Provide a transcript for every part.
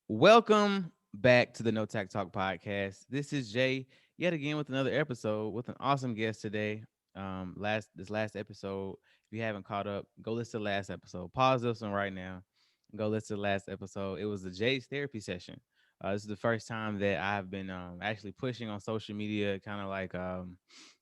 Welcome back to the No Tact Talk podcast. This is Jay yet again with another episode with an awesome guest today. Last episode, if you haven't caught up, go listen to the last episode. Pause this one right now and go listen to the last episode. It was the Jay's therapy session. This is the first time that I've been actually pushing on social media, kind of like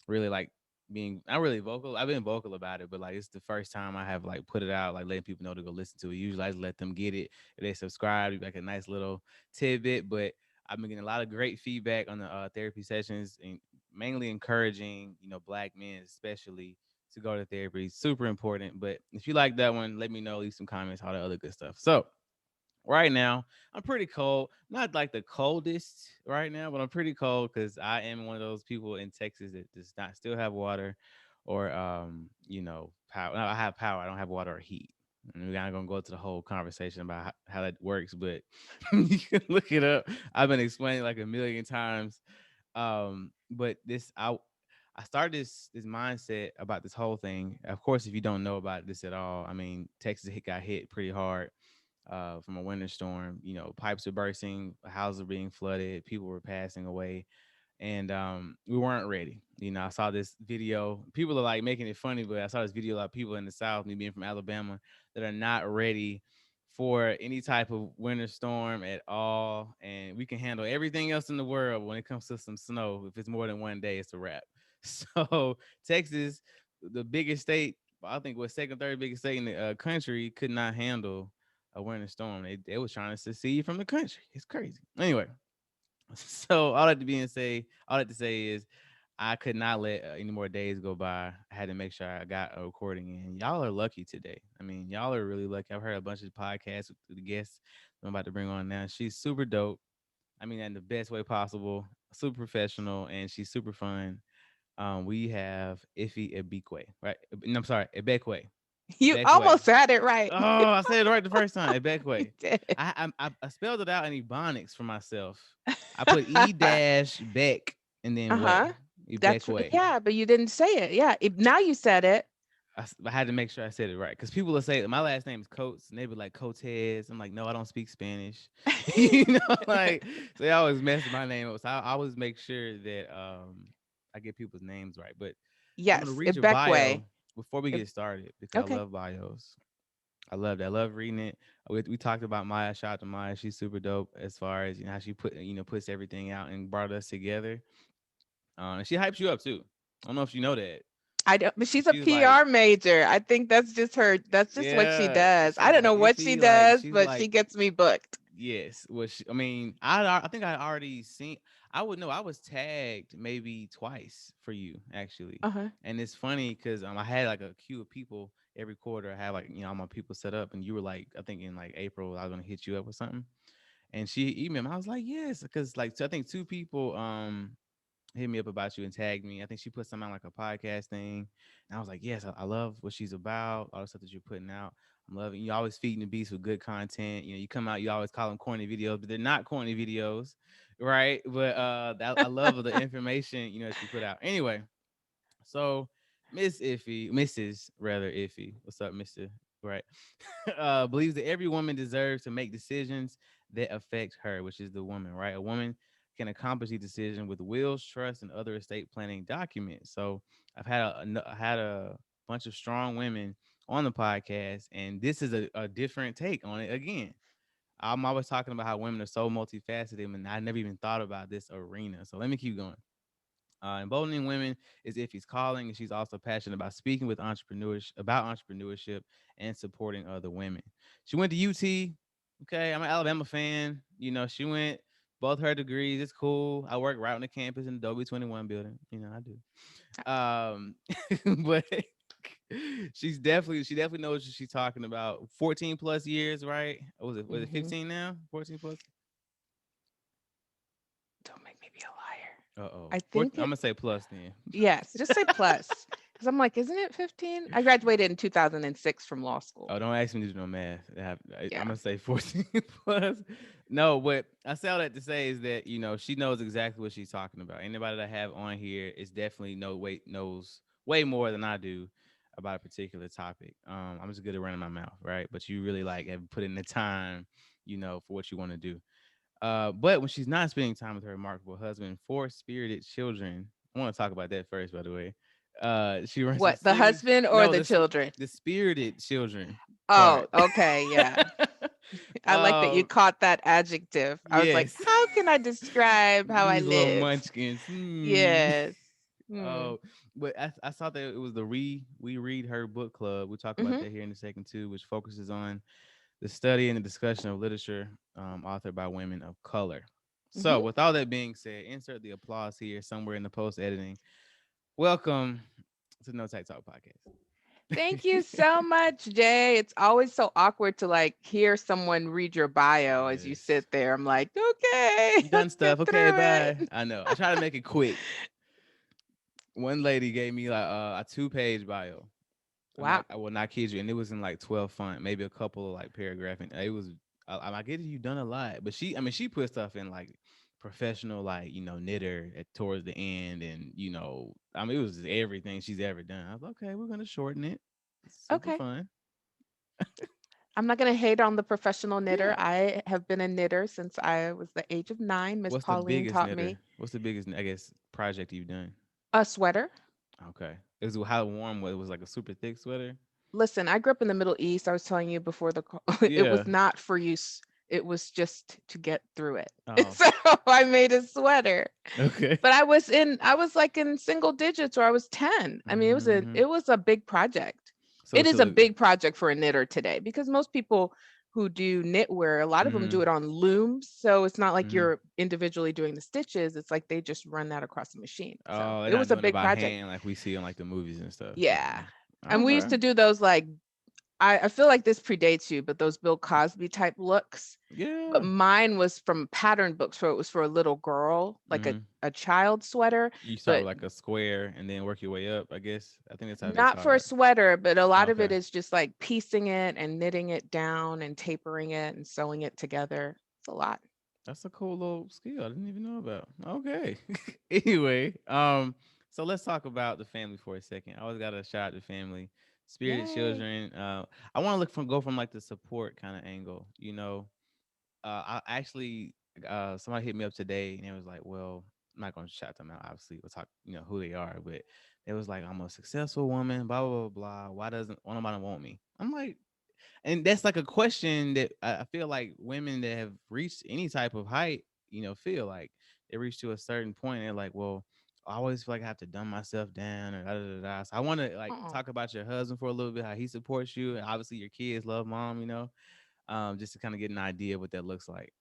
really like being not really vocal. I've been vocal about it, but like it's the first time I have like put it out, like letting people know to go listen to it. Usually I just let them get it if they subscribe, like a nice little tidbit. But I've been getting a lot of great feedback on the therapy sessions and mainly encouraging, black men especially to go to therapy. Super important. But if you like that one, let me know, leave some comments, all the other good stuff. So right now, I'm pretty cold. Not like the coldest right now, but I'm pretty cold because I am one of those people in Texas that does not still have water or power. No, I have power. I don't have water or heat. And we're not gonna go into the whole conversation about how that works, but you can look it up. I've been explaining like a million times. But I started this mindset about this whole thing. Of course, if you don't know about this at all, I mean, Texas got hit pretty hard from a winter storm. Pipes were bursting, houses were being flooded, people were passing away, and we weren't ready. I saw this video. People are like making it funny, but I saw this video of people in the South, me being from Alabama, that are not ready for any type of winter storm at all. And we can handle everything else in the world when it comes to some snow. If it's more than one day, it's a wrap. So Texas, the biggest state, I think was second, third biggest state in the country, could not handle a winter storm. They was trying to secede from the country. It's crazy. Anyway, so all that to say is I could not let any more days go by. I had to make sure I got a recording in. Y'all are lucky today. I mean, y'all are really lucky. I've heard a bunch of podcasts with the guests I'm about to bring on now. She's super dope. I mean, in the best way possible. Super professional, and she's super fun. We have Iffy Ibekwe, right? No, I'm sorry, Ibekwe. You Ibekwe. almost had it right. Oh, I said it right the first time. You Ibekwe. did. I spelled it out in Ebonics for myself. I put E dash Beck and then Uh-huh. way. That's Ibekwe. yeah, but you didn't say it. Yeah. Now you said it. I had to make sure I said it right because people will say my last name is Coates and they be like Cotes. I'm like, no, I don't speak Spanish. Like so they always mess my name up. So I always make sure that I get people's names right. But I'm gonna Yes, read your bio Ibekwe. before we Ib- get started because I Okay. love bios. I love that. I love reading it. We talked about Maya. Shout out to Maya. She's super dope as far as how she puts everything out and brought us together. And she hypes you up too. I don't know if you know that. I don't, but she's a She's like, PR major. I think that's just her. That's just what she yeah. does. I She's don't know like what she iffy. Like does, she's but she like, gets me booked. yes. Which I mean, I think I already seen. I would know. I was tagged maybe twice for you actually, Uh-huh. and it's funny because I had like a queue of people every quarter. I had like all my people set up, and you were like, I think in like April I was gonna hit you up with something. And she emailed me. I was like, yes, because like I think two people hit me up about you and tagged me. I think she put something on like a podcast thing. And I was like, yes, I love what she's about, all the stuff that you're putting out. I'm loving you always feeding the beast with good content. You come out, you always call them corny videos, but they're not corny videos, right? But I love the information, that you put out. Anyway, so Mrs. rather Iffy. What's up, Mr. Right? Believes that every woman deserves to make decisions that affect her, which is the woman, right? A woman can accomplish these decisions with wills, trust, and other estate planning documents. So I had a bunch of strong women on the podcast, and this is a different take on it again. I'm always talking about how women are so multifaceted, and I never even thought about this arena. So let me keep going. Emboldening women is if he's calling, and she's also passionate about speaking with entrepreneurs about entrepreneurship and supporting other women. She went to UT. Okay, I'm an Alabama fan. She went both her degrees. It's cool. I work right on the campus in the Adobe 21 building. I do. But she definitely knows what she's talking about. 14 plus years, right? Was it Hmm. 15 now? 14 plus. Don't make me be a liar. Uh-oh. I I'm think it. gonna say plus then. Yes, just say plus. Because I'm like, isn't it 15? I graduated in 2006 from law school. Oh, don't ask me to do no math. I'm Yeah. gonna say 14 plus. No, what I say all that to say is that she knows exactly what she's talking about. Anybody that I have on here is definitely knows way more than I do about a particular topic. I'm just good at running my mouth, right? But you really like have put in the time for what you want to do. But when she's not spending time with her remarkable husband, four spirited children, I want to talk about that first, by the way. She runs a What, the series. husband or No, the children? the spirited children Oh, part. okay, yeah. I like that you um, caught that adjective. I was like, yes, how can I describe how I these little live? munchkins. Yes. Mm. Oh, but I saw that it was the we read her book club. We'll talk about Hmm. that here in a second too, which focuses on the study and the discussion of literature authored by women of color. So, Hmm. with all that being said, insert the applause here somewhere in the post editing. Welcome to No Tech Talk Thank you Podcast. so much, Jay. It's always so awkward to like hear someone read your bio as you Yes. sit there. I'm like, okay, You done let's get stuff. Okay, through it. bye. I know. I try to make it quick. One lady gave me like a 2 page bio. Wow. I will not kid you, and it was in like 12 font, maybe a couple of like paragraph, and it was. I get it, you've done a lot, but she put stuff in like professional, like knitter at towards the end, and it was just everything she's ever done. I was like, okay, we're gonna shorten it. It's super Okay. fun. I'm not going to hate on the professional knitter. Yeah. I have been a knitter since I was the age of 9. Miss What's the Pauline biggest taught knitter? me What's the biggest, I guess, project you've done? a sweater. Okay. Is how warm was it? Was like a super thick sweater? Listen, I grew up in the Middle East. I was telling you before the call, it was Yeah. not for use. It was just to get through it. Oh. So I made a sweater. Okay. But I was like in single digits or I was 10. I mean, Hmm. it was a big project. So It to is a look. big project for a knitter today because most people who do knitwear, a lot of them do Hmm. it on looms. So it's not like Hmm. you're individually doing the stitches. It's like they just run that across the machine. So Oh, they're it not was a doing it big by project. hand like we see in like the movies and stuff. Yeah. Okay. And we used Okay. to do those like I feel like this predates you, but those Bill Cosby type looks. But Yeah. mine was from pattern books, so it was for a little girl, like Hmm. a child sweater, You start with but like a square and then work your way up, I guess. I think that's how they not taught for a it. sweater, but a lot of Okay. it is just like piecing it and knitting it down and tapering it and sewing it together. It's a lot. That's a cool little skill I didn't even know about. Okay. Anyway, so let's talk about the family for a second. I always got to shout out the family, spirited Yay. children. I want to go from like the support kind of angle. I actually somebody hit me up today and it was like, well, I'm not gonna shout them out. Obviously, we'll talk, who they are, but it was like, I'm a successful woman, blah blah blah blah. Why doesn't one nobody want me? I'm like, and that's like a question that I feel like women that have reached any type of height, feel like they reach to a certain point and they're like, well, I always feel like I have to dumb myself down or da da da. Da. So I want to like Uh-uh. talk about your husband for a little bit, how he supports you, and obviously your kids love mom, just to kind of get an idea of what that looks like.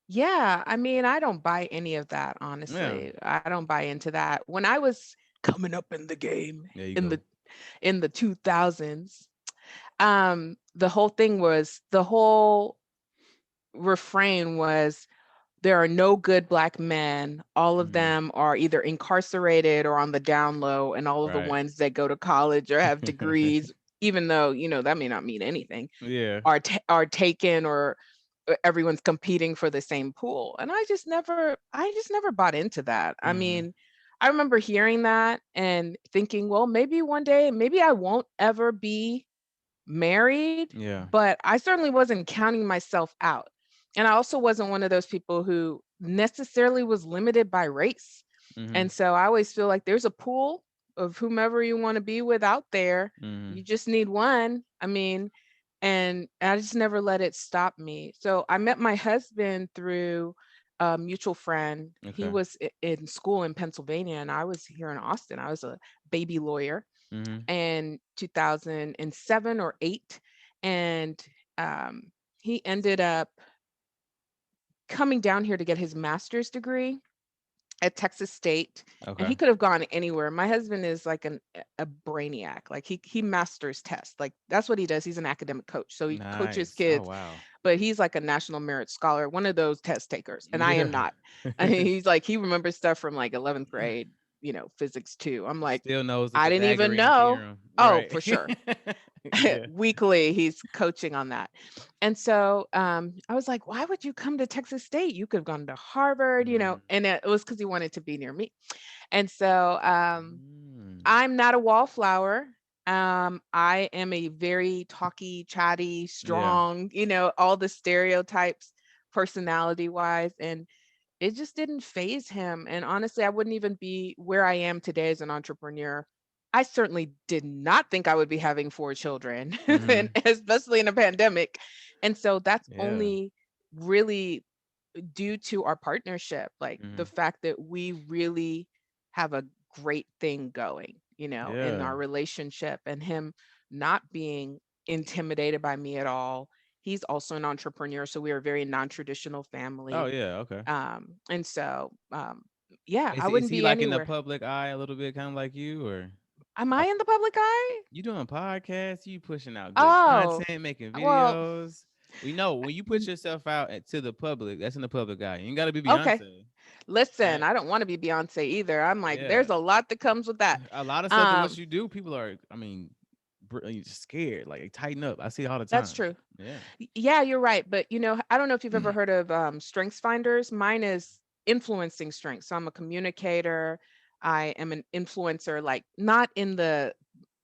Yeah, I mean, I don't buy any of that, Yeah, honestly. I don't buy into that. When I was coming up in the game there you in go. the 2000s, the whole refrain was there are no good black men. All of Hmm. them are either incarcerated or on the down low, and all of the Right. ones that go to college or have degrees, even though that may not mean anything, Yeah. are taken or everyone's competing for the same pool. And I just never bought into that. I Hmm. mean, I remember hearing that and thinking, well, maybe one day, maybe I won't ever be married, Yeah. but I certainly wasn't counting myself out. And I also wasn't one of those people who necessarily was limited by race. Hmm. And so I always feel like there's a pool of whomever you want to be with out there. Hmm. You just need one. I mean, and I just never let it stop me. So I met my husband through a mutual friend. He Okay. was in school in Pennsylvania, and I was here in Austin. I was a baby lawyer Hmm. in 2007 or 8. And um, he ended up coming down here to get his master's degree at Texas State, and Okay. he could have gone anywhere. My husband is like a brainiac. Like he masters tests. Like that's what he does. He's an academic coach. So he coaches Nice. Oh kids, wow. but he's like a national merit scholar, one of those test takers. And I am Yeah. not. I mean, he's like he remembers stuff from like 11th grade, physics too. I'm like, Still knows the I didn't even Pythagorean know. theorem. Oh, Right. for sure. Yeah. Weekly he's coaching on that. And so I was like, why would you come to Texas State? You could have gone to Harvard, Mm. and it was because he wanted to be near me. And so Mm. I'm not a wallflower. I am a very talky, chatty, Yeah. strong, all the stereotypes personality wise. And it just didn't phase him. And honestly, I wouldn't even be where I am today as an entrepreneur. I certainly did not think I would be having 4 children, and Mhm. especially in a pandemic. And so that's Yeah. only really due to our partnership, like the Mhm. fact that we really have a great thing going, in Yeah. our relationship, and him not being intimidated by me at all. He's also an entrepreneur, so we are a very non-traditional Oh family. yeah. Okay. And so, yeah, I Is wouldn't he be like in the anywhere. public eye a little bit, kind of like you, or Am I like in the public eye? you doing podcasts? You pushing out good Oh, content, making well, videos. We know when you put yourself out to the public, that's in the public eye. You ain't got to be okay. Beyonce, Listen, right? I don't want to be Beyonce either. I'm like, Yeah. there's a lot that comes with that. A lot of stuff of what Um, you do, people are, I mean, scared. Like they tighten up. I see it all the that's time. true. Yeah. Yeah, you're right. But I don't know if you've ever heard of strengths finders. Mine is influencing strengths. So I'm a communicator. I am an influencer, like not in the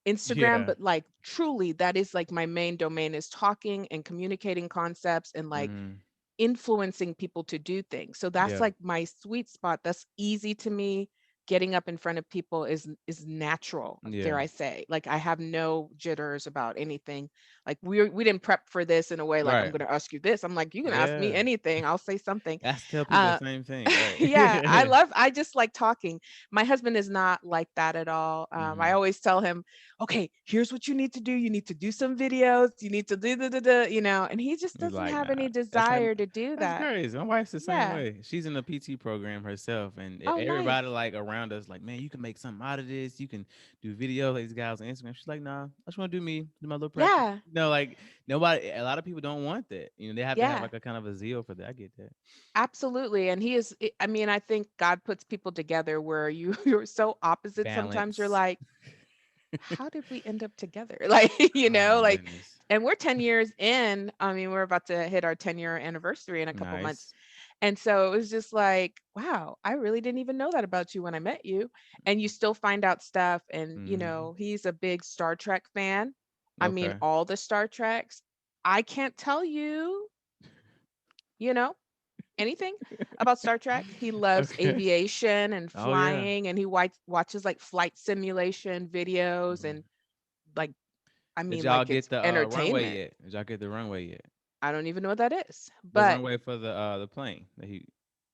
Instagram, Yeah. but like truly that is like my main domain is talking and communicating concepts and like Hmm. influencing people to do things. So that's Yeah. like my sweet spot. That's easy to me. Getting up in front of people is natural, dare Yeah. I say. Like I have no jitters about anything. Like we didn't prep for this in a way like I'm Right. going to ask you this. I'm like you can ask me Yeah. anything. I'll say something. I have to tell people the Uh same thing. yeah, Right. I just like talking. My husband is not like that at all. I Hmm. always tell him, okay, here's what you need to do. You need to do some videos. You need to do, and he just He's doesn't like, have nah, any that's not. desire to do That's that. crazy. My wife's the same Yeah. way. She's in the PT program herself, and Oh, everybody nice. like around us, like, man, you can make something out of this. You can do videos like these guys on Instagram. She's like, nah, I just want to do me, do my little practice. Yeah. Like nobody. A lot of people don't want that. They have to have Yeah. like a kind of a zeal for that. I get that. Absolutely. And he is I mean, I think God puts people together where you're so opposite sometimes you're Balance. like, how did we end up together? Like, Oh my like goodness. and we're 10 years in. I mean, we're about to hit our 10-year anniversary in a couple months. Nice. And so it was just like, wow, I really didn't even know that about you when I met you. And you still find out stuff. And, Hmm. he's a big Star Trek fan. I mean, Okay. all the Star Treks. I can't tell you, you know, anything about Star Trek. He loves Okay. aviation and Oh yeah. flying, and he watches like flight simulation videos Mhm. and like, I Did mean, y'all like get it's the runway entertainment. yet? Did y'all get the runway yet? I don't even know what that is. The But runway for the plane that he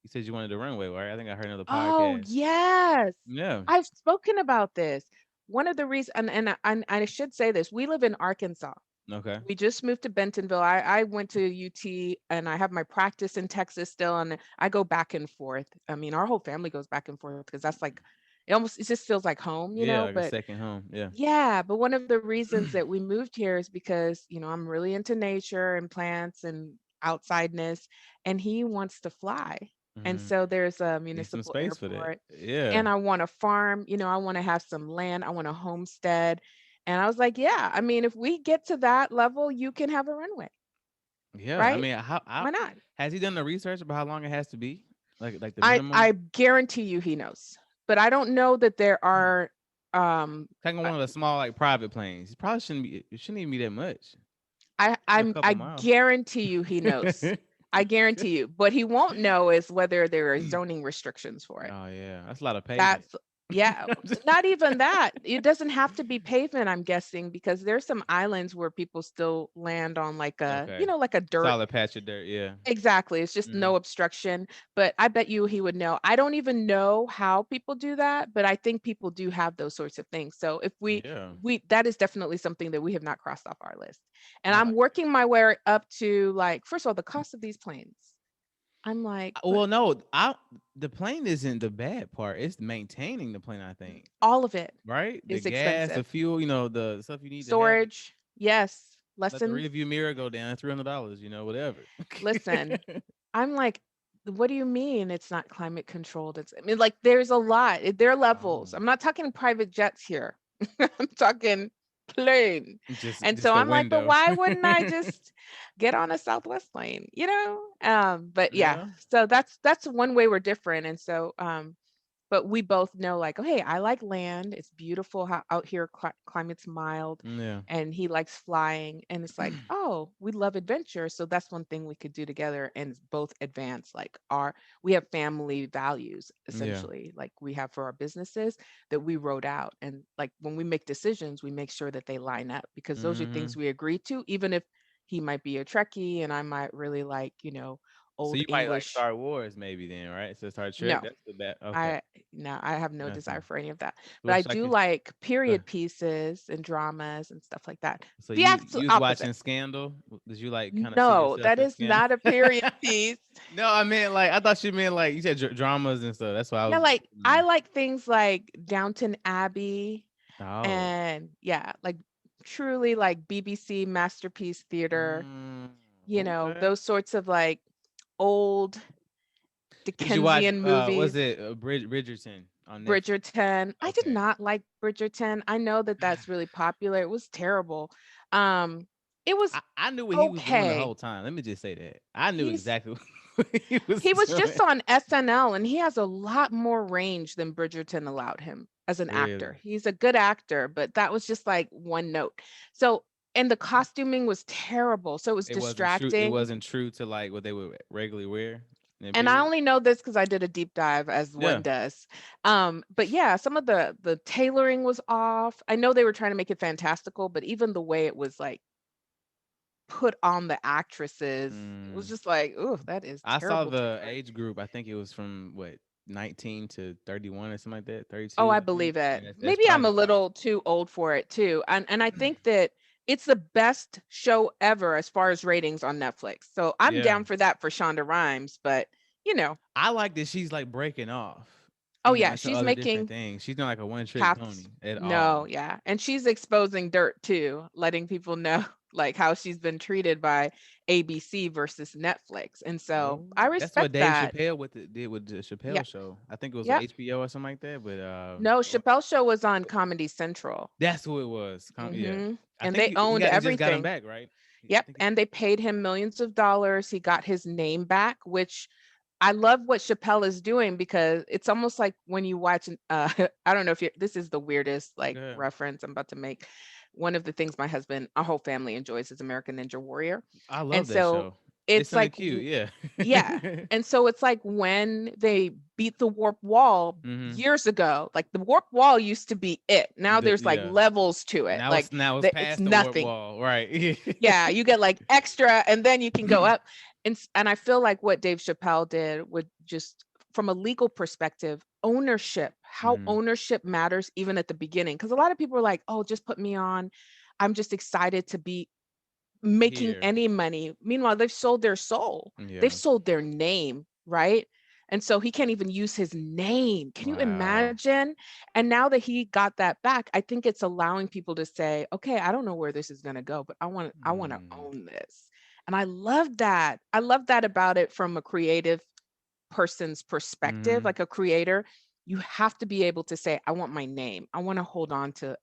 said you wanted the runway, right? I think I heard another oh, podcast. yes. Yeah. I've spoken about this. One of the reasons, and I should say this, we live in Arkansas. Okay. We just moved to Bentonville. I went to UT and I have my practice in Texas still, and I go back and forth. I mean, our whole family goes back and forth because that's like, it just feels like home, Yeah, like a But second home. Yeah. yeah, but one of the reasons that we moved here is because, I'm really into nature and plants and outsideness, and he wants to fly. And Hmm. so there's a Need some municipal space for that. airport, Yeah. and I want to farm, I want to have some land, I want a homestead. And I was like, yeah, I mean, if we get to that level, you can have a runway, Yeah. I right? mean, how Why not? has he done the research about how long it has to be? Like the I minimum? guarantee you he knows. But I don't know that there are um Like on one of the small like private planes. It probably shouldn't be. It shouldn't even be that much. A I couple miles. guarantee you he knows. I guarantee you. What he won't know is whether there are zoning restrictions for it. Oh yeah, that's a lot of pavement. That's yeah, not even that. It doesn't have to be pavement, I'm guessing, because there's some islands where people still land on like Okay. like a dirt. Solid patch of dirt. Yeah. Exactly. It's just Hmm. no obstruction. But I bet you he would know. I don't even know how people do that, but I think people do have those sorts of things. So if Yeah. we that is definitely something that we have not crossed off our list. And I I'm like it. working my way up to like, first of all, the cost of these planes. I'm like, but Well, no, I the plane isn't the bad part. It's maintaining the plane, I think. all of it Right? The is gas, the expensive. fuel, the stuff you need to have. Storage, yes. Let the Lessons. rear view mirror go down, $300, whatever. Listen, I'm like, what do you mean it's not climate controlled? I mean, like, there's a lot. There are levels. Oh, I'm not talking private jets here. I'm talking plane. And just so the I'm like, but window. why wouldn't I just get on a Southwest plane? But yeah. Yeah. So that's one way we're different. And so but we both know like, oh, hey, I like land. It's beautiful how out here, climate's mild, Yeah. and he likes flying. And it's like, oh, we love adventure. So that's one thing we could do together and both advance like we have family values Yeah. essentially, like we have for our businesses that we wrote out. And like when we make decisions, we make sure that they line up because those are things Hmm. we agree to, even if he might be a Trekkie and I might really like, So old you might like English. Star Wars maybe then, right? So Star Trek, No, that's the bad. Okay. I no, I have no Okay. desire for any of that. But I What's like do your like uh, period pieces and dramas and stuff like that. so The you was opposite. watching Scandal? Did you like kind of see No, yourself that in is Scandal? not a period piece. No, I meant like I thought you meant like you said dramas and stuff. That's why I Yeah, was. like I like things like Downton Abbey Oh. and yeah, like truly like BBC masterpiece theater, Mm, okay. those sorts of like old Did you watch Dickensian was movies. it Bridgerton on Netflix? Bridgerton. I did Okay. not like Bridgerton. I know that that's really popular. It was terrible. Um, it was I knew what he was doing the okay. whole time. Let me just say that. I knew He's exactly what he was he was just doing. on SNL and he has a lot more range than Bridgerton allowed him as an actor. Really. He's a good actor, but that was just like one note. So, and the costuming was terrible. So it was It distracting. wasn't true to like what they would regularly wear in that And I period. only know this because I did a deep dive as one Yeah. does. But yeah, some of the tailoring was off. I know they were trying to make it fantastical, but even the way it was like put on the actresses was Mm. just like, oh, that is I saw terrible the tailoring. age group. I think it was from what 19 to 31 or something like that. Oh, 32, I I think. believe it. And that's Maybe I'm a probably why. little too old for it too. And I think that it's the best show ever as far as ratings on Netflix. So I'm Yeah. down for that for Shonda Rhimes, but you know, I like that she's like breaking off, oh yeah, into she's other different making things. She's not like a one trick paths. pony at No, all. yeah. And she's exposing dirt too, letting people know like how she's been treated by ABC versus Netflix. And so Oh, I that's what respect Dave that. Chappelle did with the Yeah. Chappelle show. I think it was Yep. HBO or something like that. But No, or- Chappelle show was on Comedy Central. that's who it was. Yeah, I And think they he owned got they just got him everything. back, right? I Yep. think. And they paid him millions of dollars. He got his name back, which I love what Chappelle is doing because it's almost like when you watch, I don't know if this is the weirdest like Yeah, reference I'm about to make. One of the things my husband, our whole family enjoys is American Ninja Warrior. I And love that so show. It's it's kind of like, cute. Yeah. yeah. And so it's like when they beat the warp wall Hmm. years ago, like the warp wall used to be it. Now there's like Yeah. levels to it. Like Now it's it's past the warp nothing. wall, right? Yeah, you get like extra and then you can go up. And I feel like what Dave Chappelle did would just from a legal perspective, ownership, how Hmm. ownership matters even at the beginning. Because a lot of people are like, oh, just put me on. I'm just excited to be making Here. any money. Meanwhile, they've sold their soul. They've Yeah. sold their name, right? And so he can't even use his name. Can you Wow. imagine? And now that he got that back, I think it's allowing people to say, "Okay, I don't know where this is going to go, but I want to Mm. own this." And I love that. I love that about it from a creative person's perspective, Hmm. like a creator. You have to be able to say, "I want my name. I want to hold on to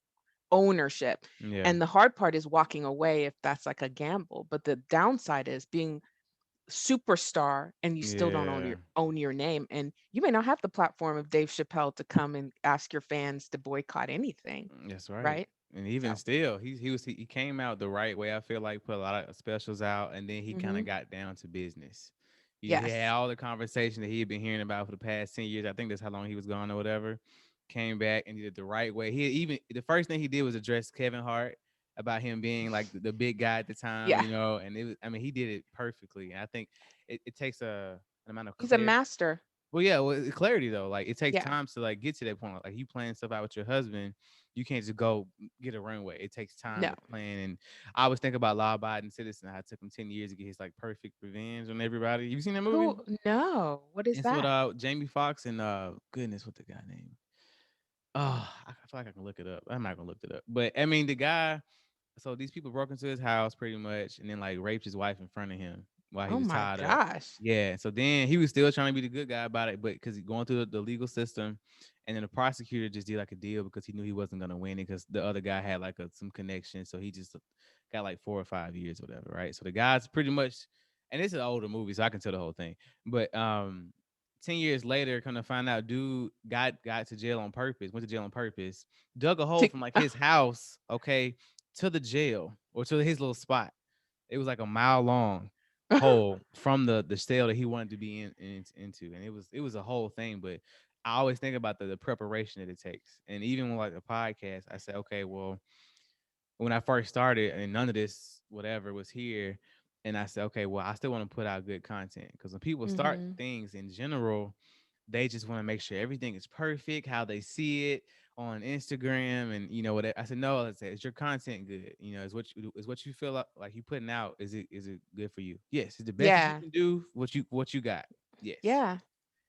ownership." Yeah. And the hard part is walking away if that's like a gamble. But the downside is being superstar and you still don't Yeah. own your name. And you may not have the platform of Dave Chappelle to come and ask your fans to boycott anything, That's right. right? And even So still, he came out the right way. I feel like put a lot of specials out, and then he kind hmm of got down to business. He had yes. all the conversation that he had been hearing about for the past 10 years. I think that's how long he was gone or whatever. Came back and did it the right way. He even the first thing he did was address Kevin Hart about him being like the big guy at the time, Yeah. and it was. I mean, he did it perfectly. And I think it takes an amount of He's a clarity. master. Well, yeah, clarity though. Like it takes Yeah. time to like get to that point. Like you plan stuff out with your husband, you can't just go get a runway. It takes time No. to plan. And I always think about Law Abiding Citizen. How it took him 10 years to get his like perfect revenge on everybody. You seen that movie? Who? No. What is It's with that? Jamie Foxx and goodness, what the guy name? Oh, I feel like I can look it up. I'm not gonna look it up. But I mean the guy, so these people broke into his house pretty much and then like raped his wife in front of him while he Oh was my tied up. gosh. Yeah. So then he was still trying to be the good guy about it, but because he's going through the legal system, and then the prosecutor just did like a deal because he knew he wasn't gonna win it because the other guy had like some connection. So he just got like 4 or 5 years, or whatever, right? So the guy's pretty much, and this is an older movie, so I can tell the whole thing. But 10 years later, come to find out, dude got to jail on purpose. Went to jail on purpose. Dug a hole To, from like his house, okay, to the jail or to his little spot. It was like a mile long hole from the cell that he wanted to be into, and it was a whole thing. But I always think about the preparation that it takes, and even with like the podcast, I said, okay, well, when I first started and none of this whatever was here, and I said, okay, well, I still want to put out good content because when people start hmm things in general, they just want to make sure everything is perfect, how they see it on Instagram, and what I said. No, I said, is your content good? Is what you feel like you putting out? Is it good for you? Yes. Is the best that you Yeah. can do what you got? Yes. Yeah.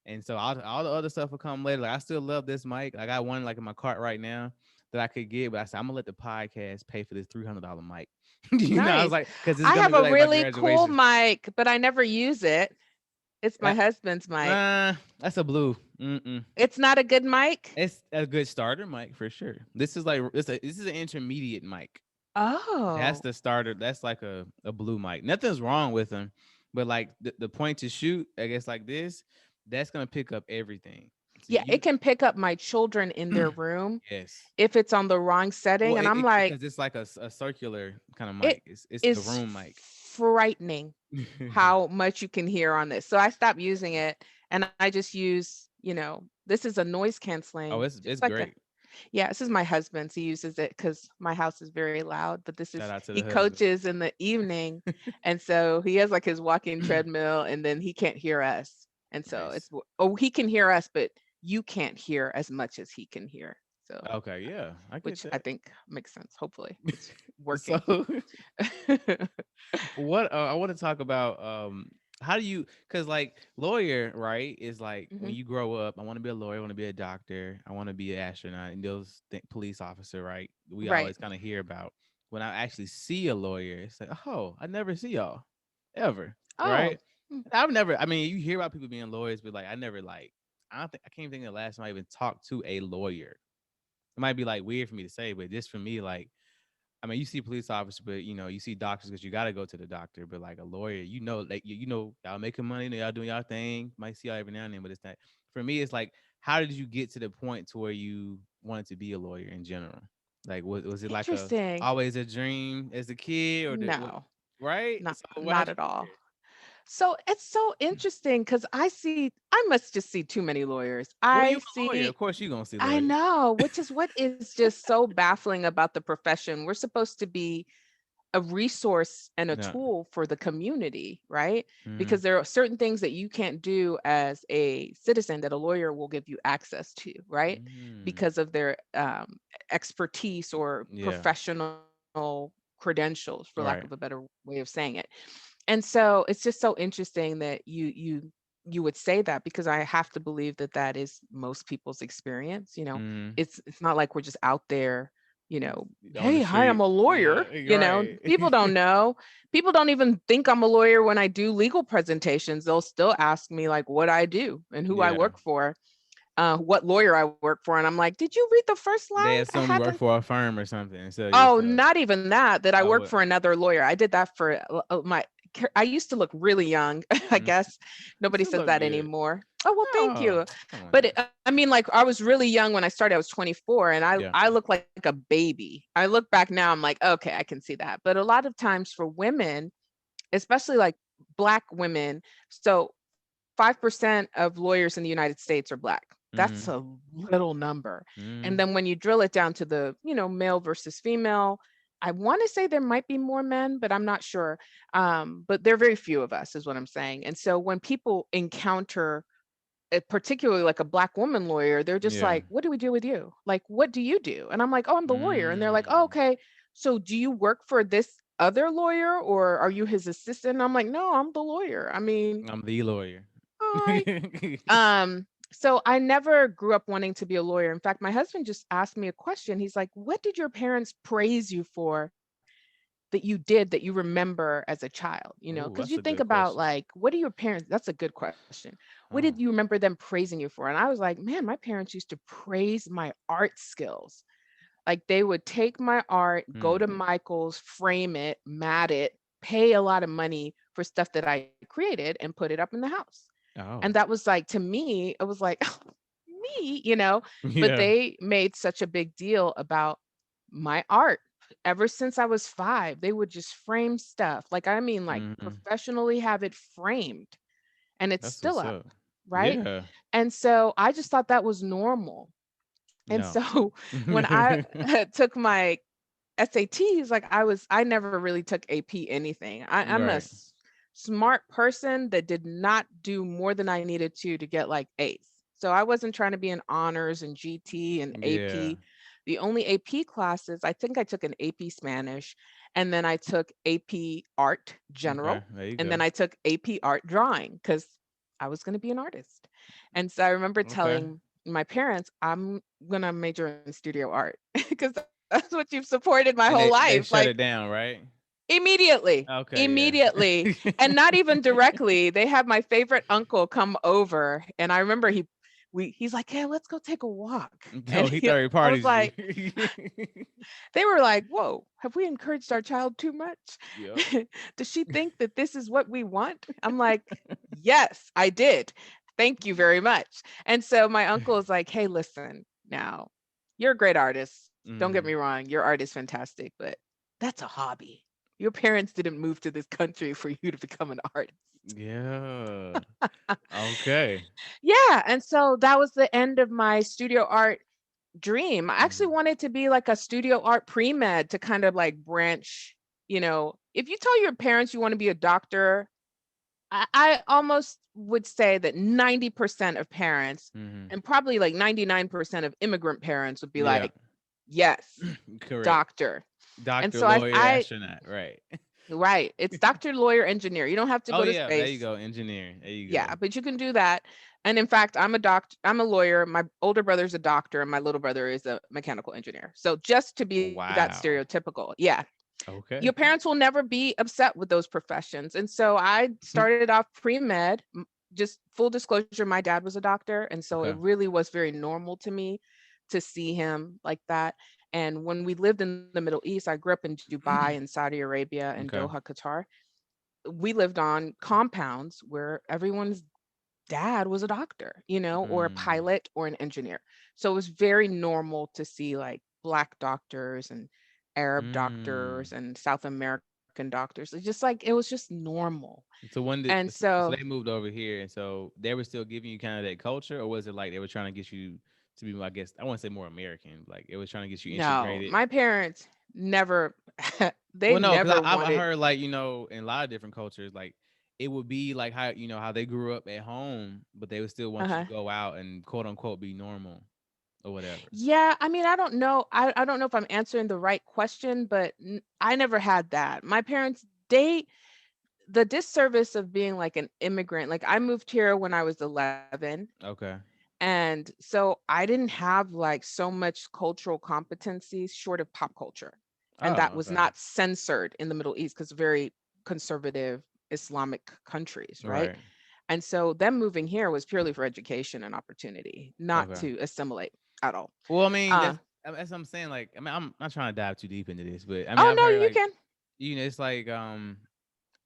And so all the other stuff will come later. Like I still love this mic. I got one like in my cart right now that I could get, but I said I'm gonna let the podcast pay for this $300 mic. I was Nice. like, because this is I gonna have be a like my really cool graduation. mic, but I never use it. It's my That, husband's mic. that's a blue. Mm-mm. It's not a good mic. It's a good starter mic for sure. This is like this is an intermediate mic. That's Oh. the starter. That's like a blue mic. Nothing's wrong with them, but like the point to shoot, I guess like this, that's gonna pick up everything. So Yeah, it can pick up my children in their room yes. if it's on the wrong setting. Well, And I'm like, because it's like a circular kind of it mic. It's the is room mic. frightening how much you can hear on this. So I stopped using it and I just use, this is a noise Oh, canceling, it's just like a, great. yeah, this is my husband's. He uses it because my house is very loud, but this Shout is, out to he the husband. coaches in the evening. And so he has like his walking treadmill and then he can't hear us. And so Nice. oh, he can hear us, but you can't hear as much as he can hear. So, Okay, yeah, I get which I that. think makes sense. Hopefully it's working. So what I want to talk about how do you because like lawyer right is like when hmm you grow up I want to be a lawyer, I want to be a doctor, I want to be an astronaut and those police officer, right? We Right. always kind of hear about. When I actually see a lawyer, it's like, oh, I never see y'all ever, Oh, right? mm, I've never, I mean, you hear about people being lawyers, but like I never like, I can't think of the last time I even talked to a lawyer. It might be like weird for me to say, but just for me, like, I mean, you see police officers, but you see doctors because you got to go to the doctor. But like a lawyer, like y'all making money, y'all doing y'all thing. Might see y'all every now and then, but it's not. For me, it's like, how did you get to the point to where you wanted to be a lawyer in general? Like, was it like a interesting. always a dream as a kid, or No, right? not So what not how'd at you get all. So it's so there? interesting because I must just see too many lawyers. Well, I you a lawyer, see, of course you gonna see I lawyers. know, which is what is just so baffling about the profession. We're supposed to be a resource and a No. tool for the community, right? Mm-hmm. Because there are certain things that you can't do as a citizen that a lawyer will give you access to, right? Mm. Because of their expertise or Yeah. professional credentials, for lack of a Right. better way of saying it. And so it's just so interesting that you would say that because I have to believe that that is most people's experience. Mm. It's not like we're just out there, On the hey, hi, I'm street. a lawyer. Right. People don't know. People don't even think I'm a lawyer when I do legal presentations. They'll still ask me like what I do and who I Yeah. work for, what lawyer I work for. And I'm like, did you read the first line? They I assume you work haven't. for a firm or something instead of Oh, yourself. not even that I Oh, work what? for another lawyer. I did that for I used to look really young. I Mm. guess You nobody still says look that good. anymore. Oh, well, thank Oh, you. come on But now. I mean, like I was really young when I started. I was 24 and Yeah. I look like a baby. I look back now, I'm like, okay, I can see that. But a lot of times for women, especially like Black women, so 5% of lawyers in the United States are Black. That's Mm-hmm. a little number. And Mm-hmm. then when you drill it down to the, male versus female, I want to say there might be more men, but I'm not sure. But there are very few of us, is what I'm saying. And so when people encounter, particularly like a Black woman lawyer, they're just Yeah. like, what do we do with you? Like, what do you do? And I'm like, oh, I'm the lawyer. And they're like, oh, Mm. okay. So do you work for this other lawyer or are you his assistant? And I'm like, no, I'm the lawyer. I mean, I'm the lawyer. all right. So I never grew up wanting to be a lawyer. In fact, my husband just asked me a question. He's like, what did your parents praise you for that you did that you remember as a child? Because Oh, you that's think a good about question. like, what do your parents, that's a good question. What did you Oh. remember them praising you for? And I was like, man, my parents used to praise my art skills. Like they would take my art, go Hmm. to Michael's, frame it, mat it, pay a lot of money for stuff that I created and put it up in the house. Oh. And that was like, to me, it was like, me, you know, but Yeah. they made such a big deal about my art. Ever since I was 5, they would just frame stuff. Like, I mean, like Mhm. professionally have it framed and it's That's still what's up, up. right? Yeah. And so I just thought that was normal. And No. so when I took my SATs, like I never really took AP anything. I'm a Right. smart person that did not do more than I needed to get like A's. So I wasn't trying to be in honors and GT and Yeah. AP. The only AP classes, I think I took an AP Spanish, and then I took AP Art Okay. General, There you and then go. I took AP Art Drawing because I was going to be an artist. And so I remember Okay. telling my parents, I'm going to major in studio art because that's what you've supported my whole And life. they Like, shut it down, right? immediately, Okay, immediately, yeah. and not even directly. They had my favorite uncle come over, and I remember he's like, "Yeah, let's go take a walk." Oh, And he third I was parties you. like, they were like, "Whoa, have we encouraged our child too much? Yep. Does she think that this is what we want?" I'm like, "Yes, I did. Thank you very much." And so my uncle is like, "Hey, listen, now you're a great artist. Don't get Mhm. me wrong, your art is fantastic, but that's a hobby. Your parents didn't move to this country for you to become an artist." Yeah. Okay. Yeah, and so that was the end of my studio art dream. I actually Mhm. wanted to be like a studio art pre-med to kind of like branch, if you tell your parents you want to be a doctor, I almost would say that 90% of parents Mhm. and probably like 99% of immigrant parents would be Yeah. like, yes, Correct. doctor. And Doctor, so I, lawyer, I astronaut, right. right, it's doctor, lawyer, engineer. You don't have to Oh go to yeah, there you space. go. Engineering. There you Yeah, go. but you can do that. And in fact, I'm a lawyer. My older brother's a doctor, and my little brother is a mechanical engineer. So just to be that Wow. stereotypical, yeah. Your Okay. parents will never be upset with those professions. And so I started off pre-med. Just full disclosure, my dad was a doctor, and so it Okay. really was very normal to me to see him like that. And when we lived in the Middle East, I grew up in Dubai and Saudi Arabia and Okay. Doha, Qatar. We lived on compounds where everyone's dad was a doctor, or a Mm. pilot or an engineer. So it was very normal to see like Black doctors and Arab Mm. doctors and South American doctors. It's just like, it was just normal. So when did And so so, they moved over here, and so they were still giving you kind of that culture, or was it like they were trying to get you to be, I guess I want to say more American, like it was trying to get you no, integrated? my parents never, they Well, no, because never I wanted, heard like in a lot of different cultures, like it would be like how how they grew up at home, but they would still want you uh-huh. to go out and quote unquote be normal or whatever. Yeah, I mean, I don't know. I don't know if I'm answering the right question, but I never had that. My parents, the disservice of being like an immigrant, like I moved here when I was 11. Okay. And so I didn't have like so much cultural competencies short of pop culture. And that Oh, was okay. not censored in the Middle East because very conservative Islamic countries, right? Right. And so them moving here was purely for education and opportunity, not Okay. to assimilate at all. Well, I mean, Uh, that's what I'm saying. Like, I mean, I'm not trying to dive too deep into this, but I mean, oh I've no, heard you like, can. it's like,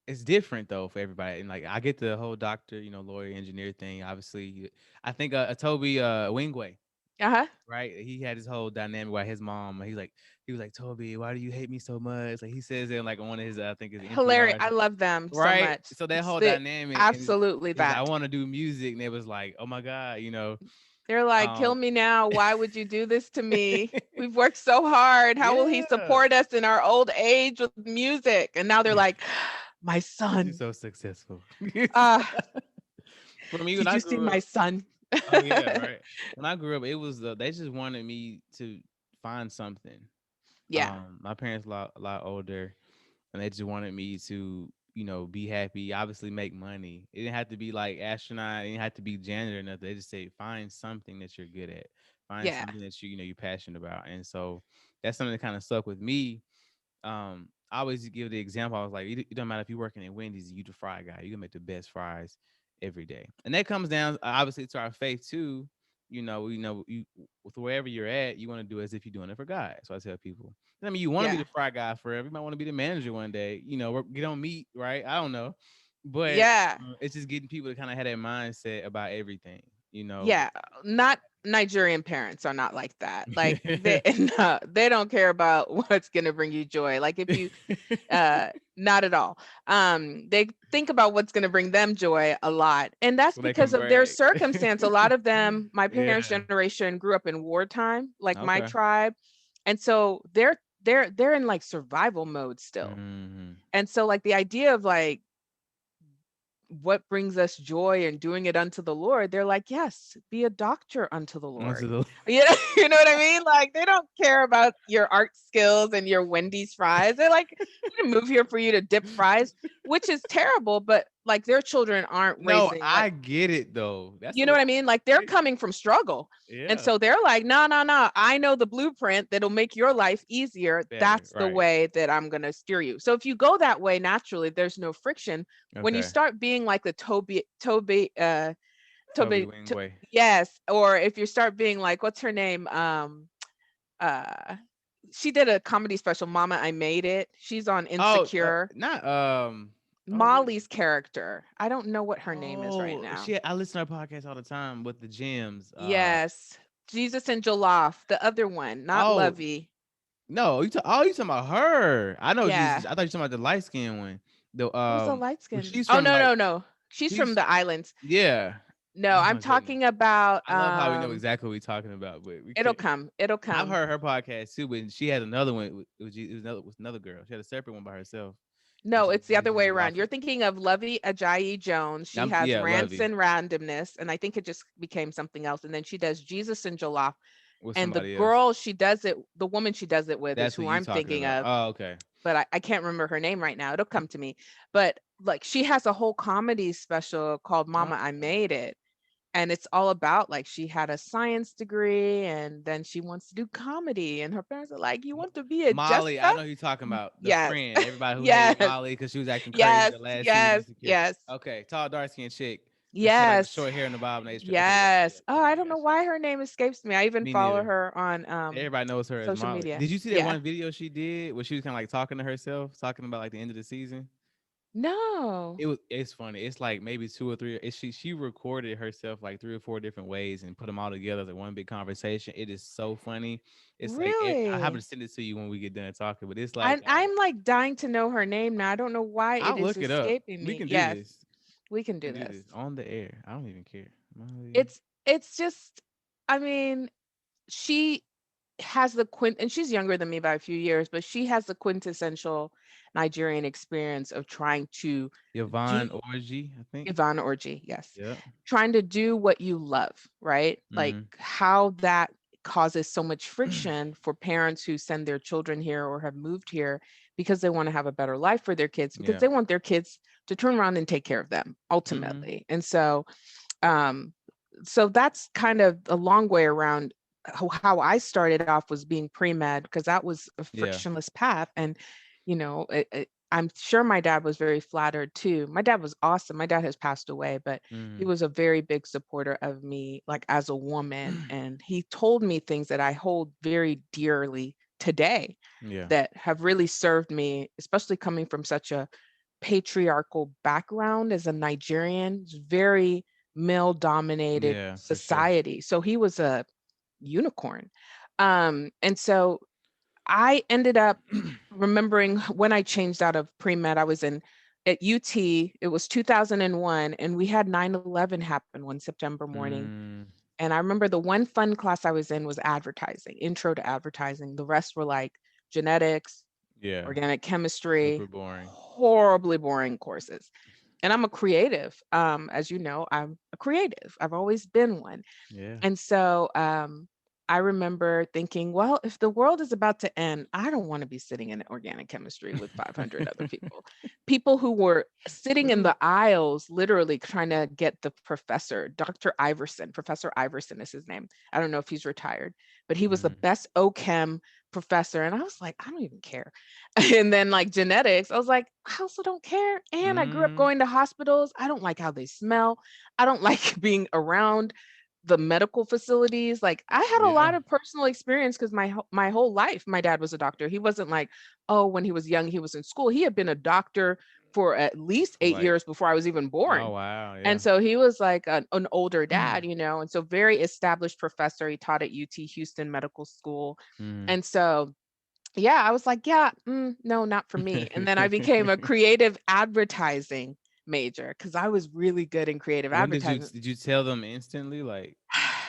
it's different though for everybody. And like, I get the whole doctor, lawyer, engineer thing. Obviously, I think Toby Wingway, Uh-huh. right? He had his whole dynamic where his mom, he was like, Toby, why do you hate me so much? Like he says it like on one of his, I think his Hilarious. NPRs, I love them so right? much. So that It's whole the dynamic, and absolutely he's like, I that. want to do music, and it was like, oh my god, They're like, kill um, me now. Why would you do this to me? We've worked so hard. How will he yeah, support us in our old age with music? And now they're like, my you're son. so successful. Uh, For me, when did I you see grew my up, son? oh yeah, right. When I grew up, it was they just wanted me to find something. Yeah. My parents a lot older, and they just wanted me to, be happy. Obviously, make money. It didn't have to be like astronaut. It didn't have to be janitor or nothing. They just say find something that you're good at. Find Yeah. something that you're passionate about. And so that's something that kind of stuck with me. I always give the example. I was like, it don't matter if you're working at Wendy's, you the fry guy. You can make the best fries every day, and that comes down obviously to our faith too. You with wherever you're at, you want to do as if you're doing it for God. So I tell people, you want to be Yeah. the fry guy forever. You might want to be the manager one day. Get on meat, right? I don't know, but Yeah. it's just getting people to kind of have that mindset about everything, Yeah, not Nigerian parents are not like that. Like they no, they don't care about what's going to bring you joy. Like if you not at all. They think about what's going to bring them joy a lot. And that's so they can because of their brag. circumstance. A lot of them, my parents' Yeah. generation grew up in wartime, like my Okay. tribe. And so they're in like survival mode still. Hmm. And so like the idea of like what brings us joy and doing it unto the Lord, they're like, yes, be a doctor unto the Onto Lord. the You know what I mean? Like they don't care about your art skills and your Wendy's fries. They're like, I didn't move here for you to dip fries, which is terrible, but like their children aren't no, raising like I get it though. That's you know what. what I mean? Like they're coming from struggle. And Yeah. so they're like, no, no, no. I know the blueprint that'll make your life easier. Better. That's the Right. way that I'm going to steer you. So if you go that way naturally, there's no friction. When you Okay. start being like the Toby Toby, Wingway. yes. Or if you start being like, what's her name? Uh, she did a comedy special, Mama, I Made It. She's on Oh, Insecure. not Oh, what? Molly's character. I don't know what her name is right Oh, now. shit! I listen to her podcast all the time with the gems. Yes. Jesus and Jollof, the other one, not Oh Lovey. no, you talking about her? I know Jesus. Yeah. I thought you talking about the light skinned one. The Who's a light well, skin? she's Oh from no, like no, no. She's from she's the islands. yeah. No, Oh I'm my goodness, talking about I love how we know exactly what we're talking about, but we it'll can't. come. It'll I've come. heard her podcast too, but she had another one. It was another girl. She had a separate one by herself, and No, she it's the other Jesus way and around. You're Jollof. thinking of Lovey Ajayi Jones. She has Yeah, Rants Lovey and Randomness, and I think it just became something else. And then she does Jesus and Jollof. with And the somebody else. girl she does it, the woman she does it with is That's who who you I'm talking thinking about. of, Oh, okay. but I can't remember her name right now. It'll come to me. But like she has a whole comedy special called Mama, I Oh. Made It. And it's all about like she had a science degree and then she wants to do comedy. And her parents are like, you want to be a Molly, Jessica? I know who you're talking about. The Yes. friend, everybody who hated Yes. Molly because she was acting crazy Yes. the last season. Yes. Insecure. Yes. Okay, tall, dark skinned chick that she had like the Yes. short hair and the bob and the straight. Okay, yeah, yeah. Yes. Oh, Okay, I don't know gotcha. why her name escapes me. I even Me follow neither. her on Everybody knows her as social Molly. media. Did you see that Yeah. one video she did where she was kind of like talking to herself, talking about like the end of the season? No. It's funny. It's like maybe two or three. She recorded herself like three or four different ways and put them all together as like one big conversation. It is so funny. It's like I have to Really? send it to you when we get done talking. But it's like I'm like dying to know her name now. I don't know why it I'll is look it up. escaping We me. can do Yes, this. we can We do can do this. this on the air. I don't even care. Molly. It's just I mean, she has the and she's younger than me by a few years, but she has the quintessential Nigerian experience of trying to do Yvonne Orgy, I think. Ivana Orji, yes. Yep. Trying to do what you love, right? Like Hmm. how that causes so much friction for parents who send their children here or have moved here because they want to have a better life for their kids, because Yeah. they want their kids to turn around and take care of them Hmm. ultimately. And um, so that's kind of a long way around how I started off was being pre-med because that was a Yeah. frictionless path. And, I'm sure my dad was very flattered too. My dad was awesome. My dad has passed away, but he Hmm. was a very big supporter of me, like as a woman. And he told me things that I hold very dearly today Yeah. that have really served me, especially coming from such a patriarchal background as a Nigerian. It's very male dominated Yeah, for sure. society. So he was a unicorn. And so I ended up remembering when I changed out of pre-med, I was in at UT, it was 2001, and we had 9/11 happen one September morning. Mm, And I remember the one fun class I was in was advertising, intro to advertising. The rest were like genetics, yeah. organic Super chemistry, boring. horribly boring courses. And I'm a creative. As you know, I'm a creative. I've always been one. Yeah. And so I remember thinking, well, if the world is about to end, I don't want to be sitting in organic chemistry with 500 other people. People who were sitting in the aisles, literally trying to get the professor, Dr. Iverson, Professor Iverson is his name. I don't know if he's retired, but he was the Mhm. best OChem professor. And I was like, I don't even care. And then like genetics, I was like, I also don't care. And I grew up Mhm. going to hospitals. I don't like how they smell. I don't like being around the medical facilities. Like I had a Yeah. lot of personal experience because my whole life, my dad was a doctor. He wasn't like, oh, when he was young, he was in school. He had been a doctor for at least For 8 like, years before I was even oh born. wow, And yeah. so he was like an older dad, you know, and so very established professor. He taught at UT Houston Medical School. Mm. And so, yeah, I was like, yeah, no, not for me. And then I became a creative advertising major because I was really good in creative When advertising. did you tell them instantly like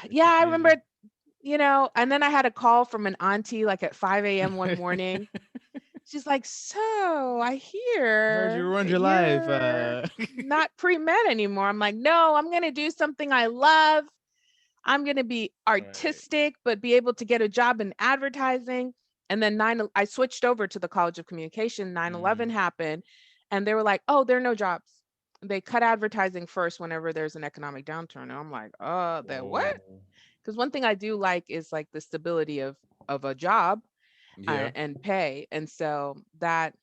it's Yeah, a I major? remember, you know, and then I had a call from an auntie like at 5 a.m. one morning. She's like, "So I I heard you hear ruined that your life. you're not pre-med anymore." I'm like, "No, I'm going to do something I love. I'm going to be Right. artistic, but be able to get a job in advertising." And then I switched over to the College of Communication. 9/11 Mm. happened, and they were like, "Oh, there are no jobs." They cut advertising first whenever there's an economic downturn. And I'm like, the what?" Whoa. Because one thing I do like is like the stability of a job Yeah. and pay. And so that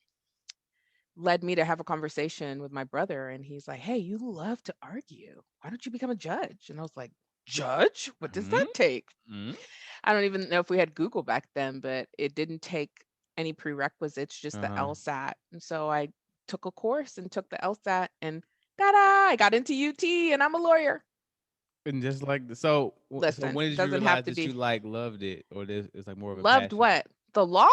led me to have a conversation with my brother, and he's like, "Hey, you love to argue. Why don't you become a judge?" And I was like, "Judge? What does Mm. that take?" Mm. I don't even know if we had Google back then, but it didn't take any prerequisites, just the Uh-huh. LSAT. And so I took a course and took the LSAT, and ta-da, I got into UT and I'm a lawyer. And just like so, so Listen, when did you doesn't have realize to that you be like loved it, or this is like more of a loved passion? what? The law?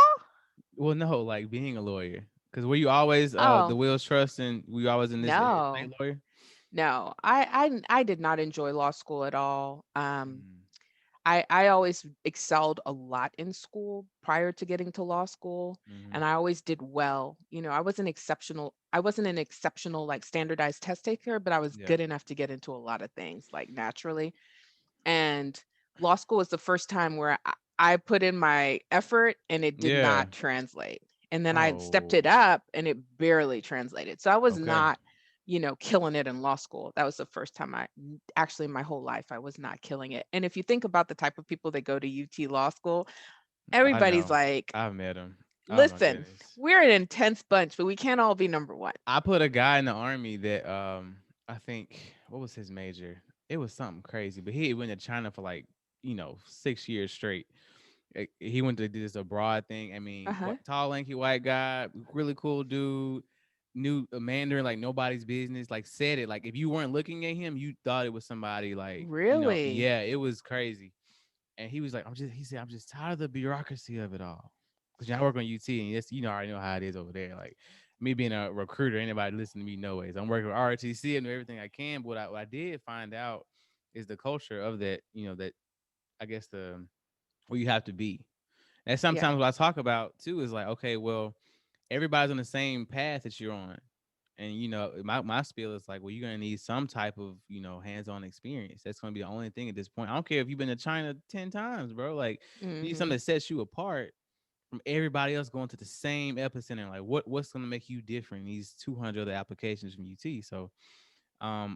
Well, no, like being a lawyer. Because were you always the Oh, Wills Trust, and were you always in this state no. lawyer? No. I did not enjoy law school at all. Mm. I always excelled a lot in school prior to getting to law school, Mm-hmm. and I always did well. You know, I wasn't an exceptional like standardized test taker, but I was Yeah. good enough to get into a lot of things like naturally. And law school was the first time where I put in my effort and it did Yeah. not translate. And then I stepped it Oh. up and it barely translated. So I was Okay. not, you know, killing it in law school. That was the first time actually in my whole life I was not killing it. And if you think about the type of people that go to UT law school, I everybody's know. like, I've met him. Oh my listen, goodness. we're an intense bunch, but we can't all be number one. I put a guy in the army that I think what was his major? It was something crazy, but he went to China for like 6 years straight. He went to do this abroad thing. I mean, Uh-huh. what tall, lanky white guy, really cool dude, knew a Mandarin like nobody's business. Like said it like if you weren't looking at him, you thought it was somebody like Really? yeah, it was crazy. And he was like, he said, I'm just tired of the bureaucracy of it all. Because I work on UT, and yes, I already know how it is over there. Like me being a recruiter, anybody listening to me no ways. I'm working with RTC and do everything I can. But what I did find out is the culture of that, that I guess the where you have to be. And Yeah. sometimes what I talk about too is like, okay, well, everybody's on the same path that you're on. And my spiel is like, well, you're gonna need some type of hands-on experience. That's gonna be the only thing at this point. I don't care if you've been to China 10 times, bro. Like, you need Mhm. something that sets you apart from everybody else going to the same epicenter. Like, what's gonna make you different? In these 200 other applications from UT. So, uh,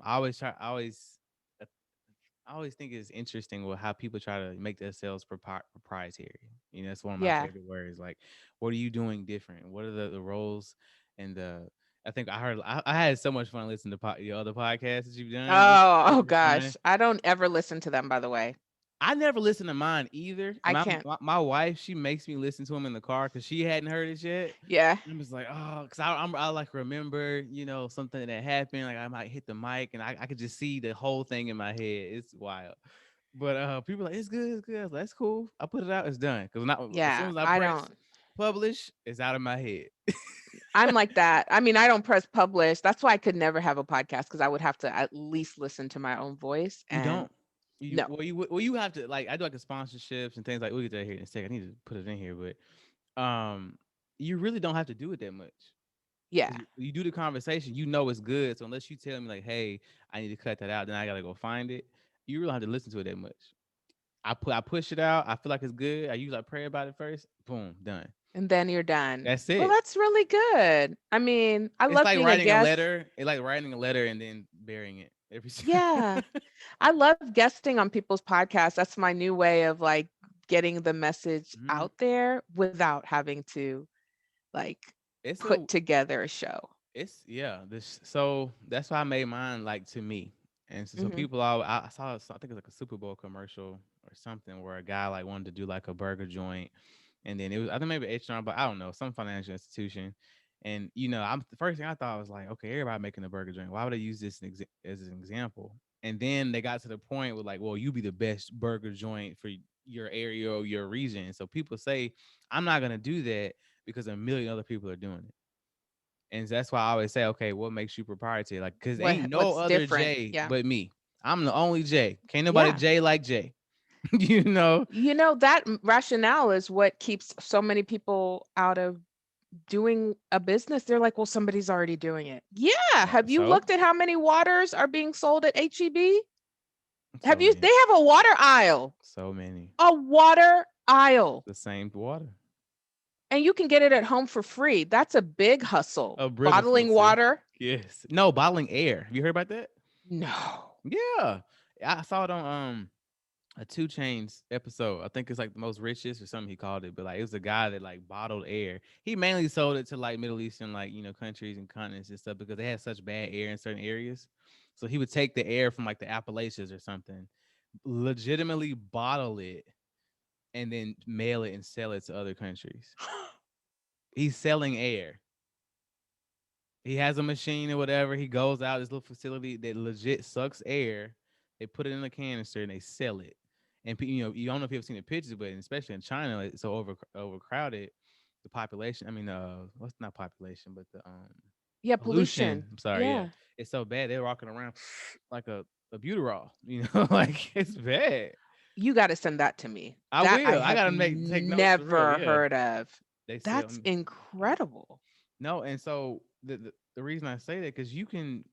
I always think it's interesting with how people try to make themselves proprietary. It's one of my Yeah. favorite words. Like, what are you doing different? What are the roles and the I think I had so much fun listening to your other podcasts that you've done. Oh, oh It's fun. gosh. I don't ever listen to them, by the way. I never listened to mine either. I can't. My wife, she makes me listen to them in the car because she hadn't heard it yet. Yeah. I'm just like, oh, because I like remember, something that happened. Like I might hit the mic and I could just see the whole thing in my head. It's wild. But people are like, it's good, it's good. I was like, that's cool. I put it out, it's done. Because not as soon Yeah. as I I press don't. publish, it's out of my head. I'm like that. I mean, I don't press publish. That's why I could never have a podcast because I would have to at least listen to my own voice. You And don't. You no. you have to like I do like the sponsorships and things like we'll get that here in a second. I need to put it in here, but you really don't have to do it that much. Yeah. Because you do the conversation, it's good. So unless you tell me like, hey, I need to cut that out, then I gotta go find it. You really don't have to listen to it that much. I push it out. I feel like it's good. I usually pray about it first. Boom, done. And then you're done. That's Well, it. that's really good. I mean, I It's love like being a writing a guest. letter. It's like writing a letter and then burying it every. Yeah. I love guesting on people's podcasts. That's my new way of like getting the message Mhm. out there without having to like It's a put together a show. It's yeah. This so that's why I made mine like to me. And so Hmm. people I saw I think it's like a Super Bowl commercial or something where a guy like wanted to do like a burger joint, and then it was I think maybe H&R, but I don't know some financial institution, And I'm the first thing I thought was like, okay, everybody making a burger joint. Why would they use this as an example? And then they got to the point with like, well, you be the best burger joint for your area or your region. So people say, I'm not gonna do that because a million other people are doing it. And that's why I always say, okay, what makes you proprietary? Like, cause ain't no What's other different? J Yeah. but me. I'm the only J. Can't nobody Yeah. J like J. you know? That rationale is what keeps so many people out of doing a business. They're like, well, somebody's already doing it. Yeah. Have you So looked at how many waters are being sold at HEB? so They many. have a water aisle, So many. a water aisle, The same water. and you can get it at home for free. That's a big hustle. A river full Bottling too. water? Yes. No, bottling air. Have you heard about that? No. Yeah. I saw it on a Two Chains episode. I think it's like the most richest or something he called it, but like it was a guy that like bottled air. He mainly sold it to like Middle Eastern like countries and continents and stuff because they had such bad air in certain areas. So he would take the air from like the Appalachians or something, legitimately bottle it, and then mail it and sell it to other countries. He's selling air. He has a machine or whatever. He goes out this little facility that legit sucks air. They put it in a canister and they sell it. And you don't know if you've seen the pictures, but especially in China, it's so overcrowded. The population, I mean, what's not population, but the Yeah, pollution. pollution. I'm sorry, yeah, Yeah. it's so bad. They're walking around like a butyrol. Like it's bad. You got to send that to me. I That I will. I have gotta take notes for real. never Yeah, heard of. they sell. That's Yeah. incredible. No, and so the reason I say that because you can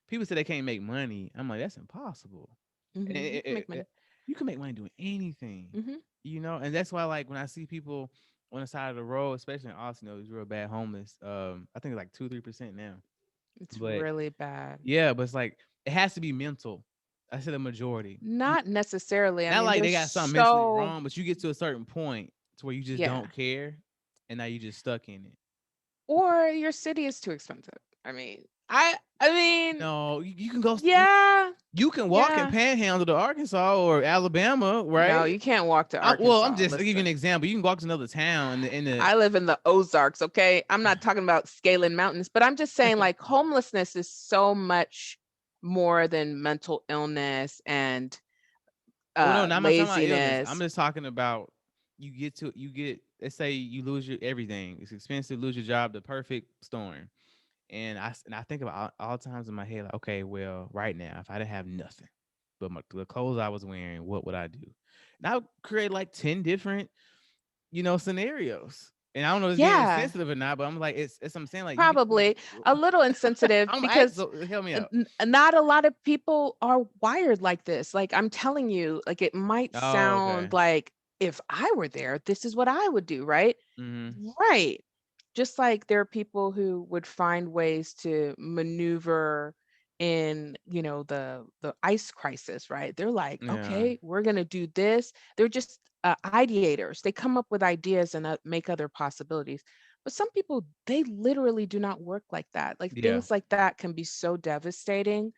people say they can't make money. I'm like, that's impossible. And You can make money. you can make money doing anything, hmm And that's why, like, when I see people on the side of the road, especially in Austin, these real bad homeless. I think it's like 2-3% now. It's But really bad. yeah, but it's like it has to be mental. I said a majority. Not necessarily. I Not mean, like there's they got something mentally so, wrong, but you get to a certain point to where you just yeah. don't care, and now you just stuck in it. Or your city is too expensive. I mean, No, you can go. yeah, You can walk and yeah. panhandle to Arkansas or Alabama, No, right? you can't walk to Well, I'm Arkansas. just to give you an Listen, example. You can walk to another town in the I live in the Ozarks, okay? I'm not talking about scaling mountains, but I'm just saying like homelessness is so much more than mental illness and well, no, I'm not talking about illness. I'm laziness. just talking about you get. Let's say you lose your everything. It's expensive. Lose your job. The perfect storm. And I think about all times in my head, like, okay, well, right now, if I didn't have nothing but the clothes I was wearing, what would I do? And I would create like 10 different, scenarios. And I don't know if it's being Yeah, insensitive or not, but I'm like, it's I'm saying like you. probably a little insensitive I'm asking, because so help me out. not a lot of people are wired like this. Like I'm telling you, like it might Oh, sound okay. like if I were there, this is what I would do, right? Mm-hmm. Right. Just like there are people who would find ways to maneuver in, the ice crisis, right? They're like, Yeah. okay, we're going to do this. They're just ideators. They come up with ideas and make other possibilities. But some people, they literally do not work like that. Like Yeah. things like that can be so devastating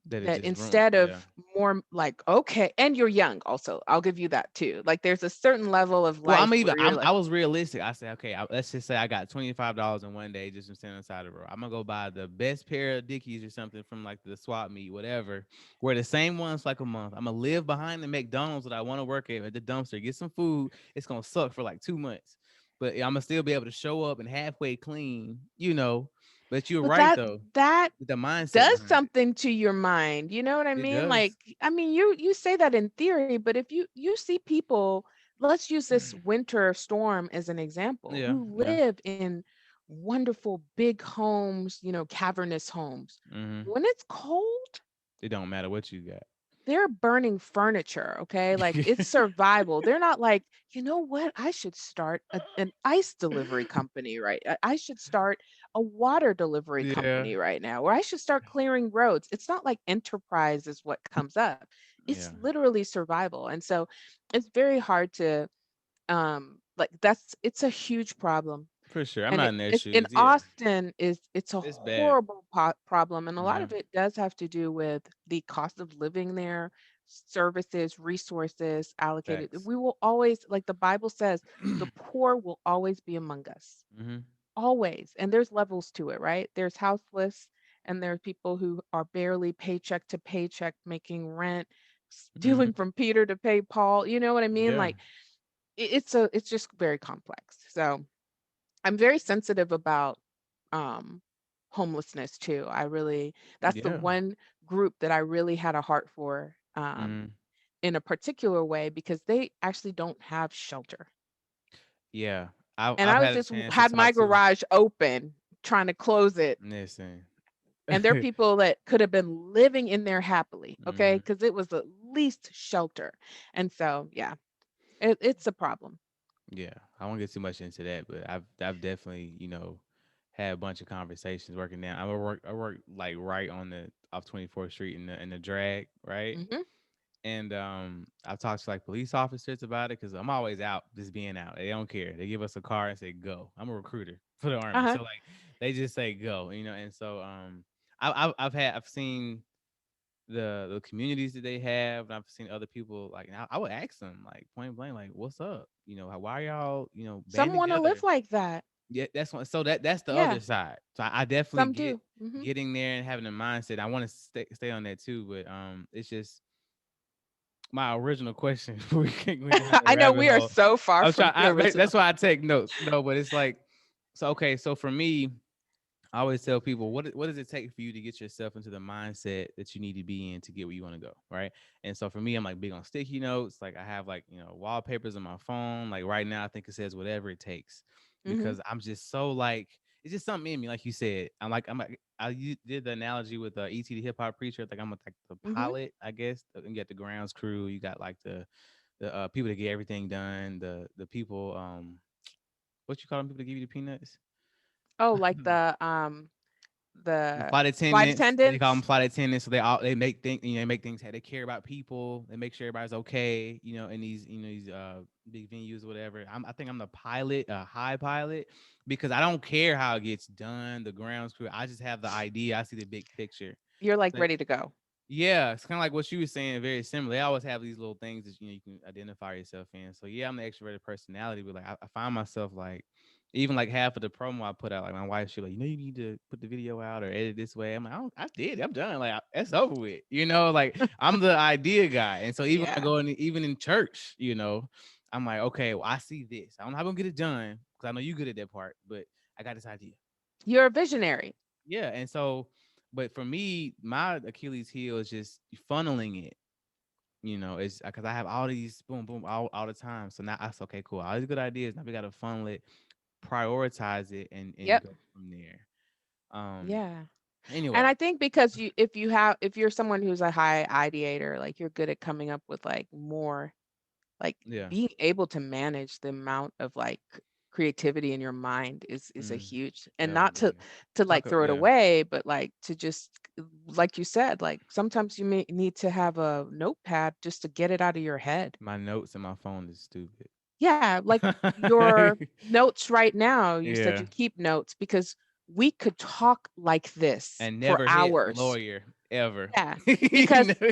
That it that just ruined. instead Yeah. of more like, okay, and you're young also, I'll give you that too. Like there's a certain level of Well, life where you're I like, was realistic. I said, okay, let's just say I got $25 in one day just from standing inside the road. I'm gonna go buy the best pair of Dickies or something from like the swap meet, whatever. Wear the same ones like a month. I'm gonna live behind the McDonald's that I want to work at the dumpster, get some food. It's gonna suck for like 2 months, but I'm gonna still be able to show up and halfway clean, But you're but right though, that with the mindset does behind it. something to your mind. You know what I It mean? Like, does. I mean, you say that in theory, but if you see people, let's use this winter storm as an example, Yeah, who yeah. live in wonderful big homes, cavernous homes. Mm-hmm. When it's cold, It don't matter what you got. they're burning furniture, okay? Like it's survival. They're not like, you know what? I should start an ice delivery company, right? I should start a water delivery Yeah, company right now, or I should start clearing roads. It's not like enterprise is what comes up. It's yeah, literally survival. And so it's very hard to like it's a huge problem, for sure. I'm and not in their it's in shoes. Yeah, Austin it's a it's bad. horrible problem, and a lot Yeah, of it does have to do with the cost of living there, services, resources allocated. facts. We will always, like the Bible says, the poor will always be among us. Mm-hmm. always. And there's levels to it, right? There's houseless, and there are people who are barely paycheck to paycheck, making rent, stealing Mhm. from Peter to pay Paul. You know what I mean? Yeah. Like it's just very complex. So I'm very sensitive about um homelessness too. I really That's the Yeah. one group that I really had a heart for, Mhm. in a particular way, because they actually don't have shelter. Yeah. I've And I've I was had a just chance to had my talk to. garage open trying to close it, Listen. and there are people that could have been living in there happily, okay? Mhm. Because it was at least shelter. And so, yeah, it's a problem. Yeah, I won't get too much into that, but I've definitely had a bunch of conversations working down. I work like right on the off 24th Street in the drag, right? Hmm. And I've talked to like police officers about it because I'm always out, just being out. They don't care. They give us a car and say go. I'm a recruiter for the army, Uh-huh. so like they just say go, And so I've seen the communities that they have, and I've seen other people like, and I would ask them like point blank, like, "What's up? Why are y'all band Some want to together?" live like that. Yeah, that's one. So that's the Yeah, other side. So I definitely some get do. Hmm. getting there and having a mindset. I want to stay on that too, but it's just my original question. We down the I know rabbit we are hole. so far I was from trying. the original. That's why I take notes. No, but it's like, so okay. So for me, I always tell people, what does it take for you to get yourself into the mindset that you need to be in to get where you want to go, right? And so for me, I'm like big on sticky notes. Like I have like wallpapers on my phone. Like right now, I think it says whatever it takes, Hmm. because I'm just so like it's just something in me. Like you said, did the analogy with E.T. the hip hop preacher. Like I'm like the Hmm. pilot, I guess. You got the grounds crew. You got like the people that get everything done. The people what you call them, people that give you the peanuts. Oh, like The the flight flight attendants, they call them attendants. flight attendants. So they make things, they make things. They care about people. They make sure everybody's okay. In these, these big venues or whatever. I think I'm the pilot, high pilot, because I don't care how it gets done. The ground crew. I just have the idea. I see the big picture. You're like So ready to go. yeah, it's kind of like what you were saying. Very similar. They always have these little things that you can identify yourself in. So yeah, I'm the extroverted personality, but like I find myself like even like half of the promo I put out, like my wife, she like, you need to put the video out or edit this way. I'm like, I did, I'm done. Like that's over with. Like I'm the idea guy, and so even when I Yeah. go in, even in church, I'm like, okay, well I see this. I don't know how I'm gonna get it done because I know you good at that part, but I got this idea. You're a visionary. Yeah, and so, but for me, my Achilles heel is just funneling it. It's because I have all these boom, boom, all the time. So now that's okay, cool. All these good ideas. Now we got to funnel it, prioritize it, and Yep. go from there. Um. Yeah. And Anyway, I think because if you're someone who's a high ideator, like you're good at coming up with like more, like yeah. being able to manage the amount of like creativity in your mind is a Mm, huge, and oh not to goodness. like throw it Yeah. away, but like to just, like you said, like sometimes you may need to have a notepad just to get it out of your head. My notes in my phone is stupid. Yeah, like your notes right now, you said Yeah. you keep notes because we could talk like this And for never hit hours. lawyer ever. Yeah, You because know?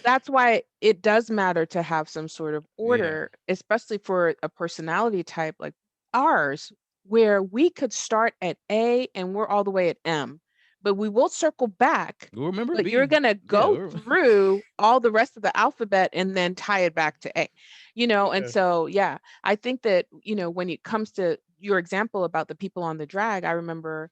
that's why it does matter to have some sort of Yeah. order, especially for a personality type like ours, where we could start at A and we're all the way at M, but we will circle back. We'll remember But you're B. going to Yeah. go through all the rest of the alphabet and then tie it back to A, and Yeah. so, yeah, I think that, when it comes to your example about the people on the drag, I remember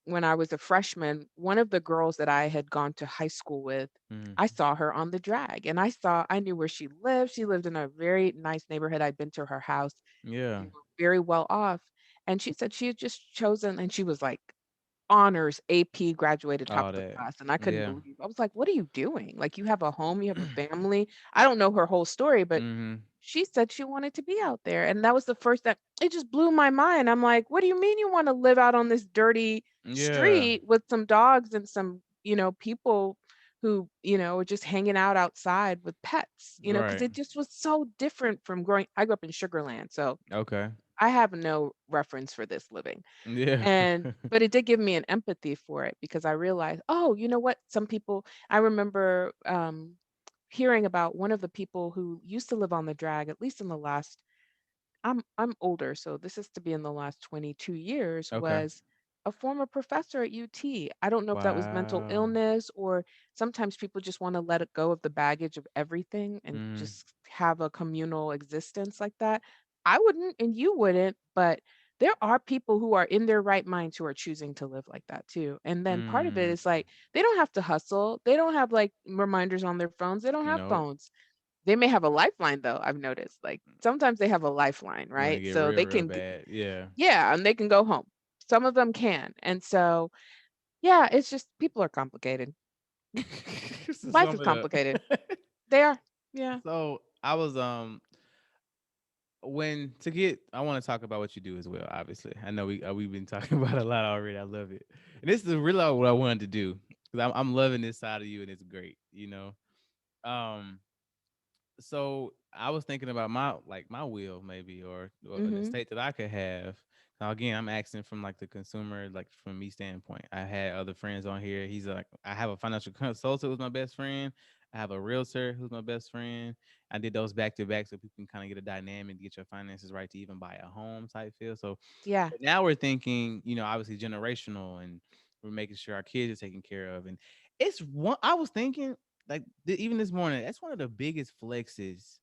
when I was a freshman, one of the girls that I had gone to high school with, Mm, I saw her on the drag, and I knew where she lived. She lived in a very nice neighborhood. I'd been to her house. yeah. We were very well off. And she said she had just chosen, and she was like honors, AP, graduated top All of the that. class. And I couldn't Yeah. believe, I was like, what are you doing? Like, you have a home, you have a family. I don't know her whole story, but Mhm. she said she wanted to be out there. And that was the first that it just blew my mind. I'm like, what do you mean you want to live out on this dirty Yeah. street with some dogs and some, people who, are just hanging out outside with pets, because Right. it just was so different from I grew up in Sugarland. So Okay. I have no reference for this living. Yeah. And but it did give me an empathy for it because I realized, oh, you know what? Some people, I remember hearing about one of the people who used to live on the drag, at least in the last I'm older, so this is to be in the last 22 years, Okay. was a former professor at UT. I don't know if that was mental Wow. illness or sometimes people just want to let it go of the baggage of everything and Mm, just have a communal existence like that. I wouldn't and you wouldn't, but there are people who are in their right minds who are choosing to live like that too. And then part of it mm. is like they don't have to hustle. They don't have like reminders on their phones. They don't have Nope. phones. They may have a lifeline though, I've noticed. Like sometimes they have a lifeline, When it right? get So real, they real can bad. Yeah. yeah, and they can go home. Some of them can. And so yeah, it's just people are complicated. This is Life is sum it up. complicated. They are. Yeah. So I was when to get I want to talk about what you do as well. Obviously, I know we've been talking about it a lot already. I love it, and this is really what I wanted to do because I'm loving this side of you, and it's great. Um, so I was thinking about my will maybe or an Mhm. estate that I could have. Now again, I'm asking from like the consumer, like from me standpoint. I had other friends on here. He's like, I have a financial consultant who's my best friend. I have a realtor who's my best friend. I did those back to back so people can kind of get a dynamic, get your finances right to even buy a home type feel. So Yeah. but now we're thinking, obviously generational and we're making sure our kids are taken care of. And it's one I was thinking like even this morning, that's one of the biggest flexes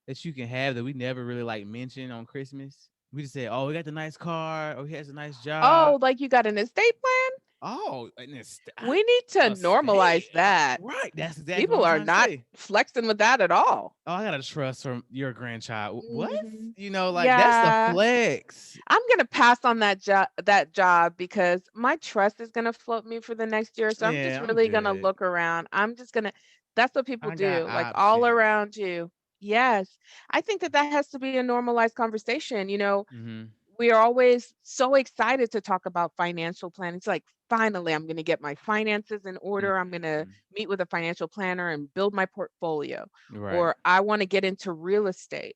that you can have that we never really like mention on Christmas. We just say, "Oh, we got the nice car. Oh, he has a nice job." Oh, like you got an estate plan? Oh, and it's We need to a state, normalize that. right? That's exactly what People I'm are trying to not say. flexing with that at all. Oh, I got to trust from your grandchild. What? Mhm. Like that's the Yeah. flex. I'm gonna pass on that job because my trust is gonna float me for the next year. So I'm just Yeah, I'm really gonna good. look around. I'm just gonna that's what people I got do, like all options. around you. Yes. I think that that has to be a normalized conversation. Mm-hmm. We are always so excited to talk about financial planning. It's like, finally, I'm going to get my finances in order. I'm going to Mm-hmm. meet with a financial planner and build my portfolio. Right. Or I want to get into real estate.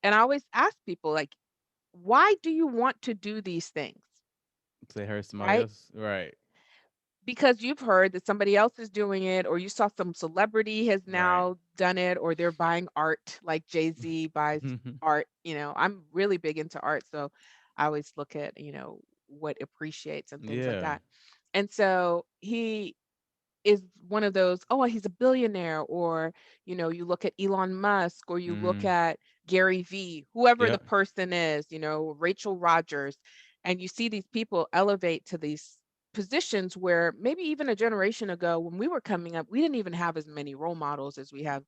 And I always ask people, like, why do you want to do these things? Say her somebody Right? else. Right. Because you've heard that somebody else is doing it, or you saw some celebrity has Right. now done it, or they're buying art like Jay-Z buys art. I'm really big into art. So I always look at, what appreciates and things like Yeah. that. And so he is one of those, oh, he's a billionaire, or, you look at Elon Musk, or you look Mm. at Gary V, whoever the Yep. person is, Rachel Rogers, and you see these people elevate to these positions where maybe even a generation ago when we were coming up, we didn't even have as many role models as we have.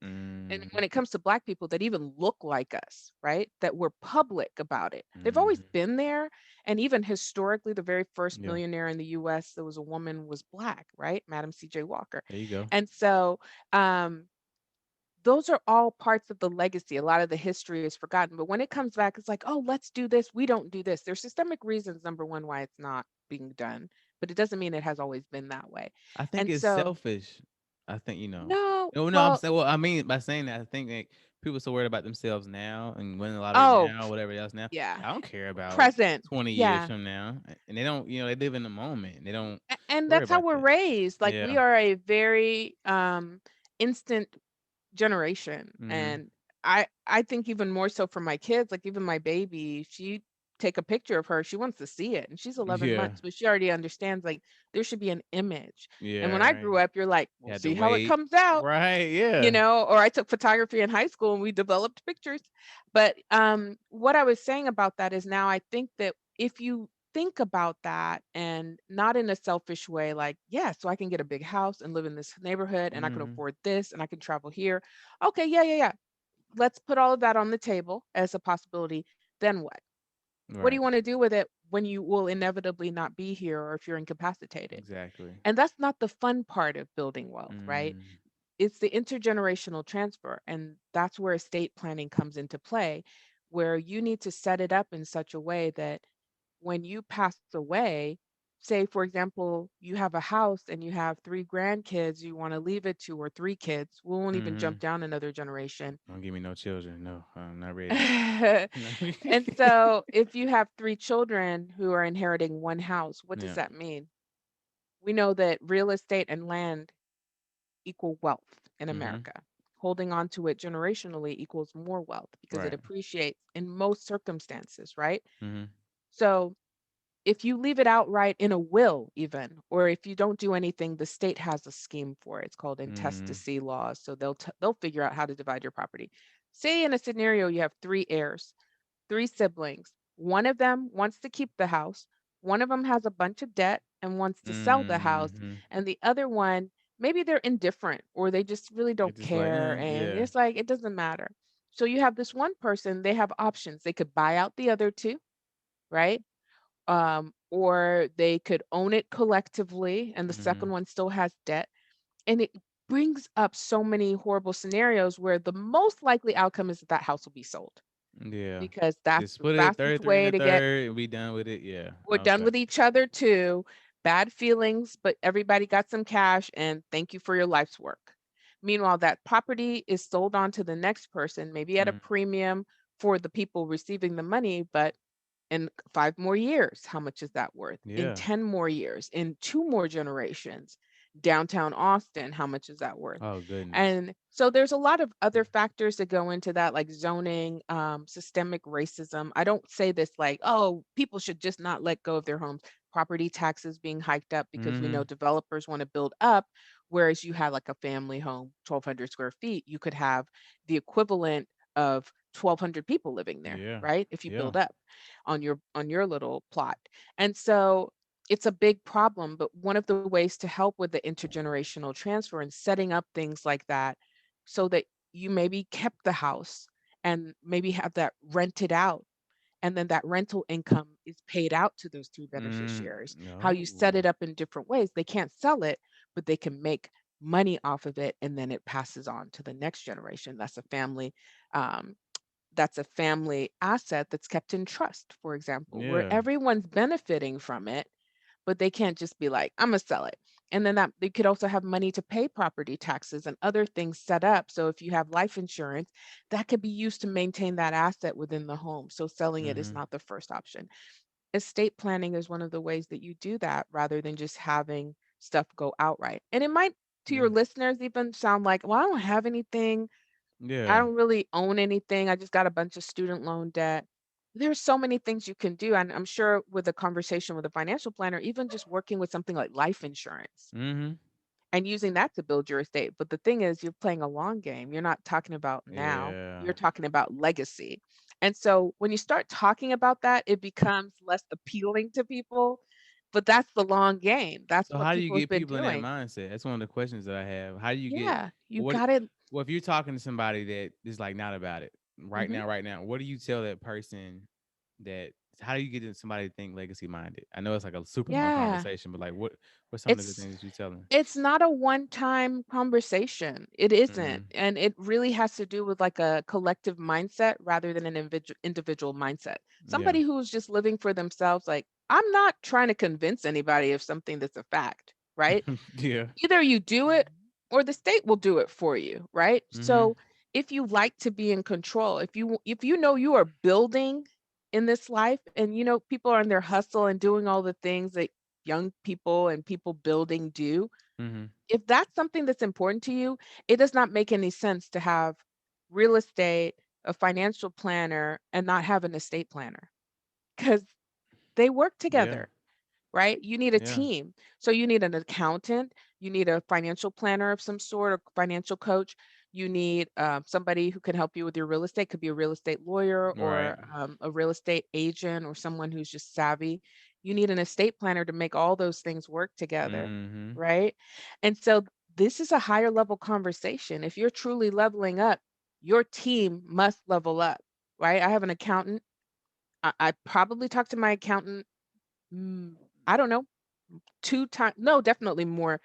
And Mm. when it comes to Black people that even look like us, right? That were public about it. They've always Mm. been there. And even historically, the very first Yeah. millionaire in the US that was a woman was Black, right? Madam C.J. Walker. There you go. And so um, those are all parts of the legacy. A lot of the history is forgotten. But when it comes back, it's like, oh, let's do this. We don't do this. There's systemic reasons, number one, why it's not being done. But it doesn't mean it has always been that way. I think And it's so, selfish. I think no, No, no. I'm well, saying. Well, I mean by saying that, I think like people are so worried about themselves now and winning the lottery oh, now, whatever else now. yeah, I don't care about present. 20 years Yeah. from now, and they don't. They live in the moment. They don't And worry that's how about we're that. raised. Like we Yeah. are a very instant generation. Mm-hmm. And I think even more so for my kids, like even my baby, she take a picture of her, she wants to see it. And she's 11 Yeah. months, but she already understands like there should be an image. And when Yeah. I Right. grew up, you're like, You we'll had to see how it wait. comes out, Right. Yeah. or I took photography in high school and we developed pictures. But what I was saying about that is now I think that if you think about that and not in a selfish way, like, yeah, so I can get a big house and live in this neighborhood and I can Mm-hmm. afford this and I can travel here. Okay, yeah, yeah, yeah. Let's put all of that on the table as a possibility. Then what? What do Right. you want to do with it when you will inevitably not be here or if you're incapacitated? Exactly. And that's not the fun part of building wealth, right? Mm. It's the intergenerational transfer. And that's where estate planning comes into play, where you need to set it up in such a way that when you pass away, say, for example, you have a house and you have three grandkids you want to leave it to, or three kids, we won't even Mm-hmm. jump down another generation. Don't give me no children. No, I'm not ready. And No. so if you have three children who are inheriting one house, what does Yeah. that mean? We know that real estate and land equal wealth in Mm-hmm. America. holding on to it generationally equals more wealth because it Right. appreciates in most circumstances, right? Mm-hmm. So if you leave it outright in a will, even, or if you don't do anything, the state has a scheme for it. It's called Mm-hmm. intestacy laws. So they'll figure out how to divide your property. Say in a scenario you have three heirs, three siblings. One of them wants to keep the house. One of them has a bunch of debt and wants to sell the house. Mm-hmm. And the other one, maybe they're indifferent or they just really It's don't just like, care. And yeah. it's like, it doesn't matter. So you have this one person, they have options. They could buy out the other two, right? Or they could own it collectively, and the Mm-hmm. second one still has debt. And it brings up so many horrible scenarios where the most likely outcome is that that house will be sold Yeah. because that's Just the put it fastest 33 and way a to get. third and be done with it. Yeah. We're done Okay. with each other too. Bad feelings, but everybody got some cash and thank you for your life's work. Meanwhile, that property is sold on to the next person, maybe at a Mm. premium for the people receiving the money, but in 5 more years, how much is that worth? In Yeah. 10 more years, in 2 more generations, downtown Austin, how much is that worth? Oh goodness. And so there's a lot of other factors that go into that, like zoning, systemic racism. I don't say this like, oh, people should just not let go of their homes. Property taxes being hiked up because we Mm-hmm. know developers want to build up, whereas you have like a family home, 1,200 square feet, you could have the equivalent of 1,200 people living there, Yeah. right? If you Yeah. build up on your little plot. And so it's a big problem, but one of the ways to help with the intergenerational transfer and setting up things like that so that you maybe kept the house and maybe have that rented out, and then that rental income is paid out to those three Mm. beneficiaries. How you set No. it up in different ways. They can't sell it, but they can make money off of it, and then it passes on to the next generation. Um, that's a family asset that's kept in trust, for example, where Yeah. everyone's benefiting from it, but they can't just be like, I'm gonna sell it. And then that they could also have money to pay property taxes and other things set up. So if you have life insurance, that could be used to maintain that asset within the home. So selling it is Mm-hmm. not the first option. Estate planning is one of the ways that you do that rather than just having stuff go outright. And it might, to Yeah. your listeners, even sound like, well, I don't have anything. I Yeah. don't really own anything. I just got a bunch of student loan debt. There's so many things you can do. And I'm sure with a conversation with a financial planner, even just working with something like life insurance Mm-hmm. and using that to build your estate. But the thing is, you're playing a long game. You're not talking about now, Yeah. you're talking about legacy. And so when you start talking about that, it becomes less appealing to people. But that's the long game. That's So what how do you people have get been people in that doing. mindset? That's one of the questions that I have. How do you get Yeah, you what got it. well if you're talking to somebody that is like not about it right now, what do you tell that person that how do you get somebody to think legacy minded? I know it's like a super long Yeah. conversation, but like what's some of the It's things that you tell them? It's not a one-time conversation. It isn't. Mm-hmm. And it really has to do with like a collective mindset rather than an individual mindset. Yeah. Somebody who's just living for themselves, like, I'm not trying to convince anybody of something that's a fact, right? Yeah. Either you do it or the state will do it for you, right? Mm-hmm. So if you like to be in control, if you know you are building in this life and you know people are in their hustle and doing all the things that young people and people building do, Mm-hmm. if that's something that's important to you, it does not make any sense to have real estate, a financial planner, and not have an estate planner because they work Yeah. together, right? You need a Yeah. team. So you need an accountant, you need a financial planner of some sort, or financial coach. You need somebody who can help you with your real estate. Could be a real estate lawyer Right. or a real estate agent or someone who's just savvy. You need an estate planner to make all those things work together, Mm-hmm. right? And so this is a higher level conversation. If you're truly leveling up, your team must level up, right? I have an accountant. I probably talk to my accountant. mm, I don't know, 2 times, no, definitely more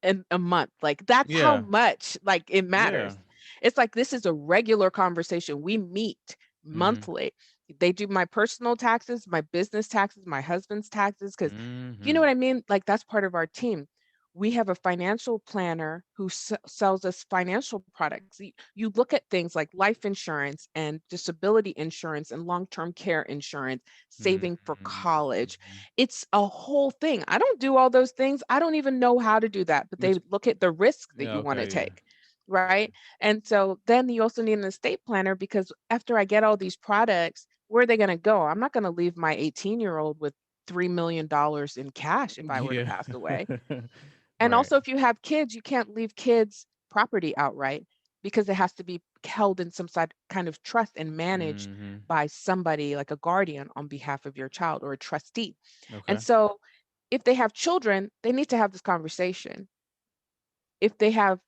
in a month. Like, that's how Yeah. much, like, it Yeah. matters. It's like this is a regular conversation. We meet Mm-hmm. monthly. They do my personal taxes, my business taxes, my husband's taxes, because you know Mm-hmm. what I mean? Like, that's part of our team. We have a financial planner who sells us financial products. You look at things like life insurance and disability insurance and long-term care insurance, saving for college. Mm-hmm. It's a whole thing. I don't do all those things. I don't even know how to do that, but they Which look at the risk that yeah, you want to okay, yeah. take. right? Yeah. And so then you also need an estate planner because after I get all these products, where are they going to go? I'm not going to leave my 18-year-old with $3 million in cash if I were to Yeah. pass away. And Right. also, if you have kids, you can't leave kids property outright because it has to be held in some side kind of trust and managed Mhm. by somebody like a guardian on behalf of your child or a trustee. And Okay. so, if they have children, they need to have this conversation. If they have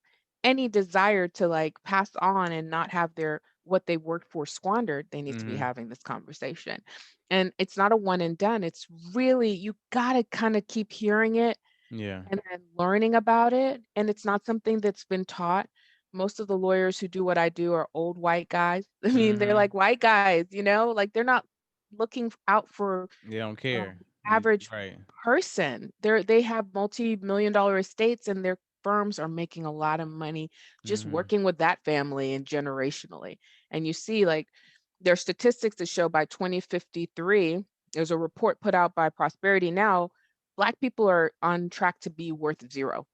any desire to like pass on and not have their what they worked for squandered, they need to be Mhm. having this conversation. And it's not a one and done. It's really, you got to kind of keep hearing it Yeah. and then learning about it. And it's not something that's been taught. Most of the lawyers who do what I do are old white guys. I mean, they're Mhm. like white guys, like they're not looking out for They don't um, care. You average right. person. They have multi-million dollar estates and their firms are making a lot of money just Mhm. working with that family and generationally. And you see like there's statistics that show by 2053, there's a report put out by Prosperity Now, Black people are on track to be worth zero.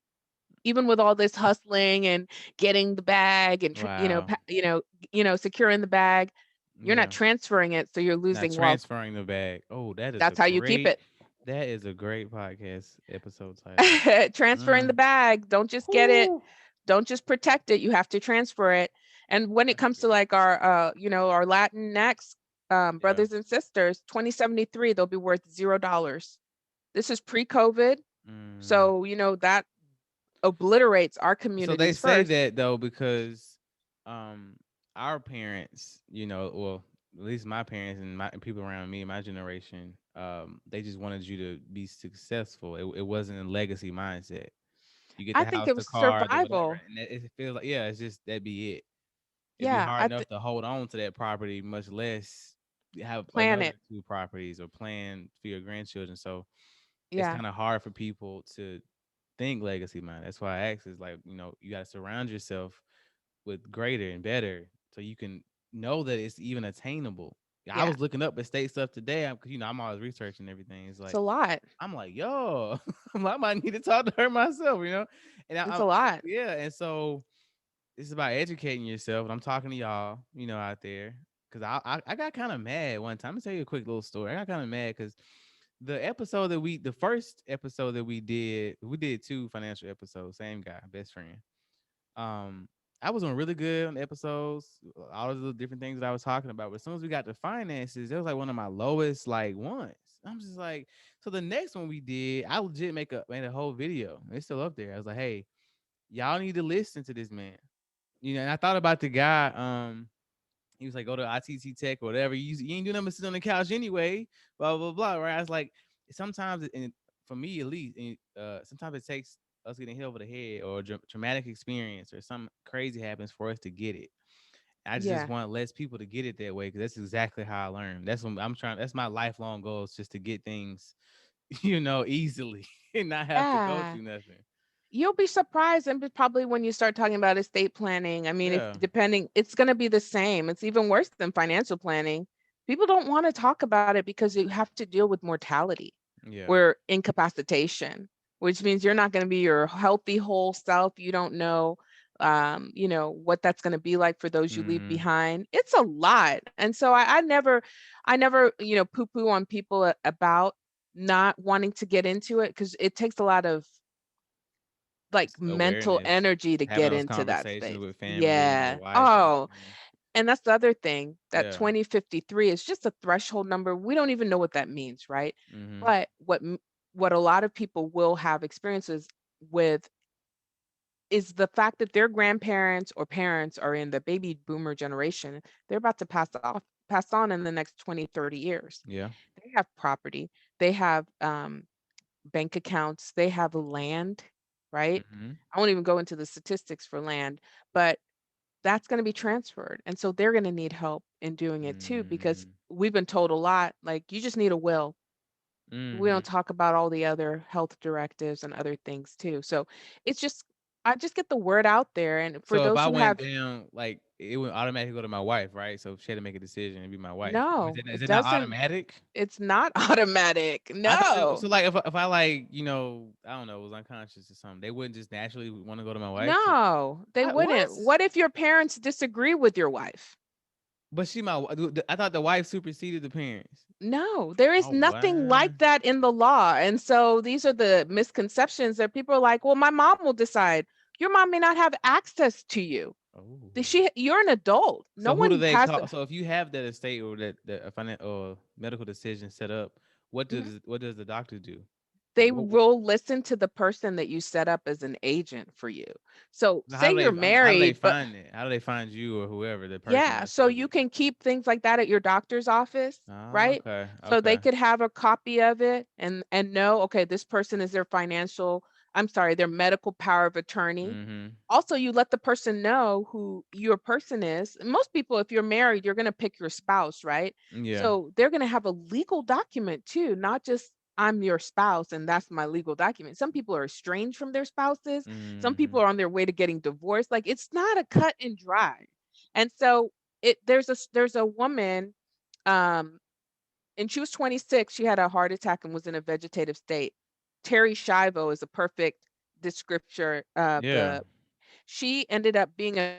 Even with all this hustling and getting the bag and Wow. securing the bag, you're not Yeah. transferring it, so you're Not losing wealth. transferring the bag. Oh, That's how you keep it. that is a great podcast episode title. Transferring the Mm. bag. Don't just get it. Whew. Don't just protect it. You have to transfer it. And when it That's comes to good. like our Latinx Yeah. brothers and sisters, 2073, they'll be worth $0. This is pre-COVID. Mm. So, that obliterates our So they communities say first. that though because um our parents, well, at least my parents and my and people around me, my generation, they just wanted you to be successful. It wasn't a legacy mindset. You get I the think house, it the was car, the whatever, survival. and it feels like yeah, it's just that'd be it. It'd be Yeah, hard enough to hold on to that property, much less have planet. another two properties or plan for your grandchildren. So it's Yeah. kind of hard for people to think legacy mind. That's why I ask is like, you gotta surround yourself with greater and better so you can know that it's even attainable. I Yeah. was looking up estate stuff today because I'm always researching everything. It's It's like a lot. I'm like, yo, I might need to talk to her myself. And It's a lot. yeah, and so it's about educating yourself. And I'm talking to y'all, out there, because I got kind of mad one time. I'm gonna tell you a quick little story. I got kind of mad because the first episode that we did two financial episodes, same guy, best friend. Um, I was doing really good on the episodes, all of the different things that I was talking about. But as soon as we got to finances, it was like one of my lowest like ones. I'm just like, so the next one we did, I legit made a whole video. It's still up there. I was like, hey, y'all need to listen to this man. And I thought about the guy. He was like, go to ITT Tech or whatever. You ain't doing nothing but sit on the couch anyway. Blah blah blah. Right? I was like, sometimes, and for me at least, sometimes it takes us getting hit over the head or a traumatic experience or something crazy happens for us to get it. I just Yeah. want less people to get it that way because that's exactly how I learned. That's what I'm trying. That's my lifelong goal is just to get things, easily and not have to go Yeah. through nothing. You'll be surprised and probably when you start talking about estate planning. I mean, if Yeah, depending, it's going to be the same. It's even worse than financial planning. People don't want to talk about it because you have to deal with mortality yeah. or incapacitation, which means you're not going to be your healthy whole self. You don't know what that's going to be like for those you leave Mm-hmm. behind. It's a lot. And so I never poo poo on people about not wanting to get into it because it takes a lot of like Just mental awareness, energy to having get those into that conversations space. with family, your Yeah. wife, and Oh, and that's the other thing that yeah. 2053 is just a threshold number. We don't even know what that means, right? Mm-hmm. But what a lot of people will have experiences with is the fact that their grandparents or parents are in the baby boomer generation. They're about to pass on in the next 20, 30 years. Yeah. They have property. They have bank accounts, they have land, right? Mm-hmm. I won't even go into the statistics for land, but that's going to be transferred. And so they're going to need help in doing it too, because Mm-hmm. we've been told a lot, like you just need a will. We Mm-hmm. don't talk about all the other health directives and other things too. So it's just I just get the word out there, and for So if those I who went have down, like it would automatically go to my wife, right? So she had to make a decision and be my wife. Or no, is it it not doesn't. automatic? It's not automatic. I thought it, No. so. Like if I like I don't know was unconscious or something, they wouldn't just naturally want to go to my wife. To, No, they what? wouldn't. What if your parents disagree with your wife? But she my. I thought the wife superseded the parents. No, there is Oh nothing wow. like that in the law. And so these are the misconceptions that people are like, well, my mom will decide. Your mom may not have access to you. Oh. You're an adult. No So who do one they has call? So if you have that estate or that a financial or medical decision set up, Mhm. what does the doctor do? They What, will listen to the person that you set up as an agent for you. So how say do you're they how do they married, but find it? How do they find you or whoever the person yeah, that so does you it? can keep things like that at your doctor's office, Oh, right? okay, So they okay. could have a copy of it and know, okay, this person is their I'm sorry, their medical power of attorney. Mm-hmm. Also, you let the person know who your person is. Most people, if you're married, you're going to pick your spouse, right? Yeah. So they're going to have a legal document too, not just I'm your spouse and that's my legal document. Some people are estranged from their spouses. Some Mm-hmm. people are on their way to getting divorced. Like it's not a cut and dry. And so there's a woman, um, and she was 26. She had a heart attack and was in a vegetative state. Terry Shivo is a perfect descriptor of Yeah. the. She ended up being a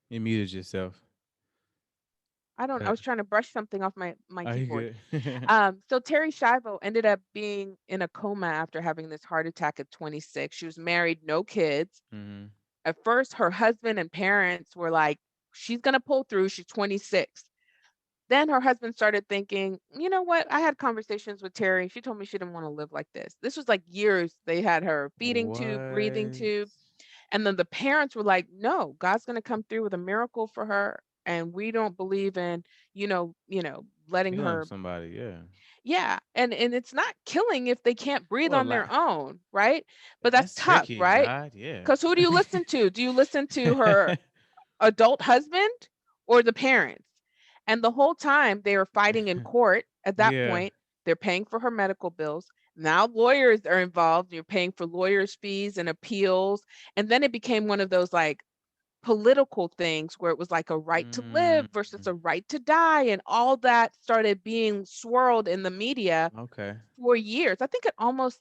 You muted yourself. I don't. I Uh, was trying to brush something off my are you keyboard. good? So Terry Shivo ended up being in a coma after having this heart attack at 26. She was married, no kids. Mm-hmm. At first, her husband and parents were like, "She's gonna pull through. She's 26." Then her husband started thinking, you know what? I had conversations with Terry. She told me she didn't want to live like this. This was like years. They had her feeding tube, breathing What? tube. And then the parents were like, no, God's going to come through with a miracle for her. And we don't believe in, letting Killing her. somebody? Yeah. Yeah. And it's not killing if they can't breathe Well, on like their own. Right. But that's that's tough. tricky, Right. God. Yeah. Because who do you listen to? Do you listen to her adult husband or the parents? And the whole time they are fighting in court at that Yeah. point, they're paying for her medical bills. Now lawyers are involved. You're paying for lawyers' fees and appeals. And then it became one of those like political things where it was like a right to Mm, live versus a right to die. And all that started being swirled in the media okay. for years. I think it almost,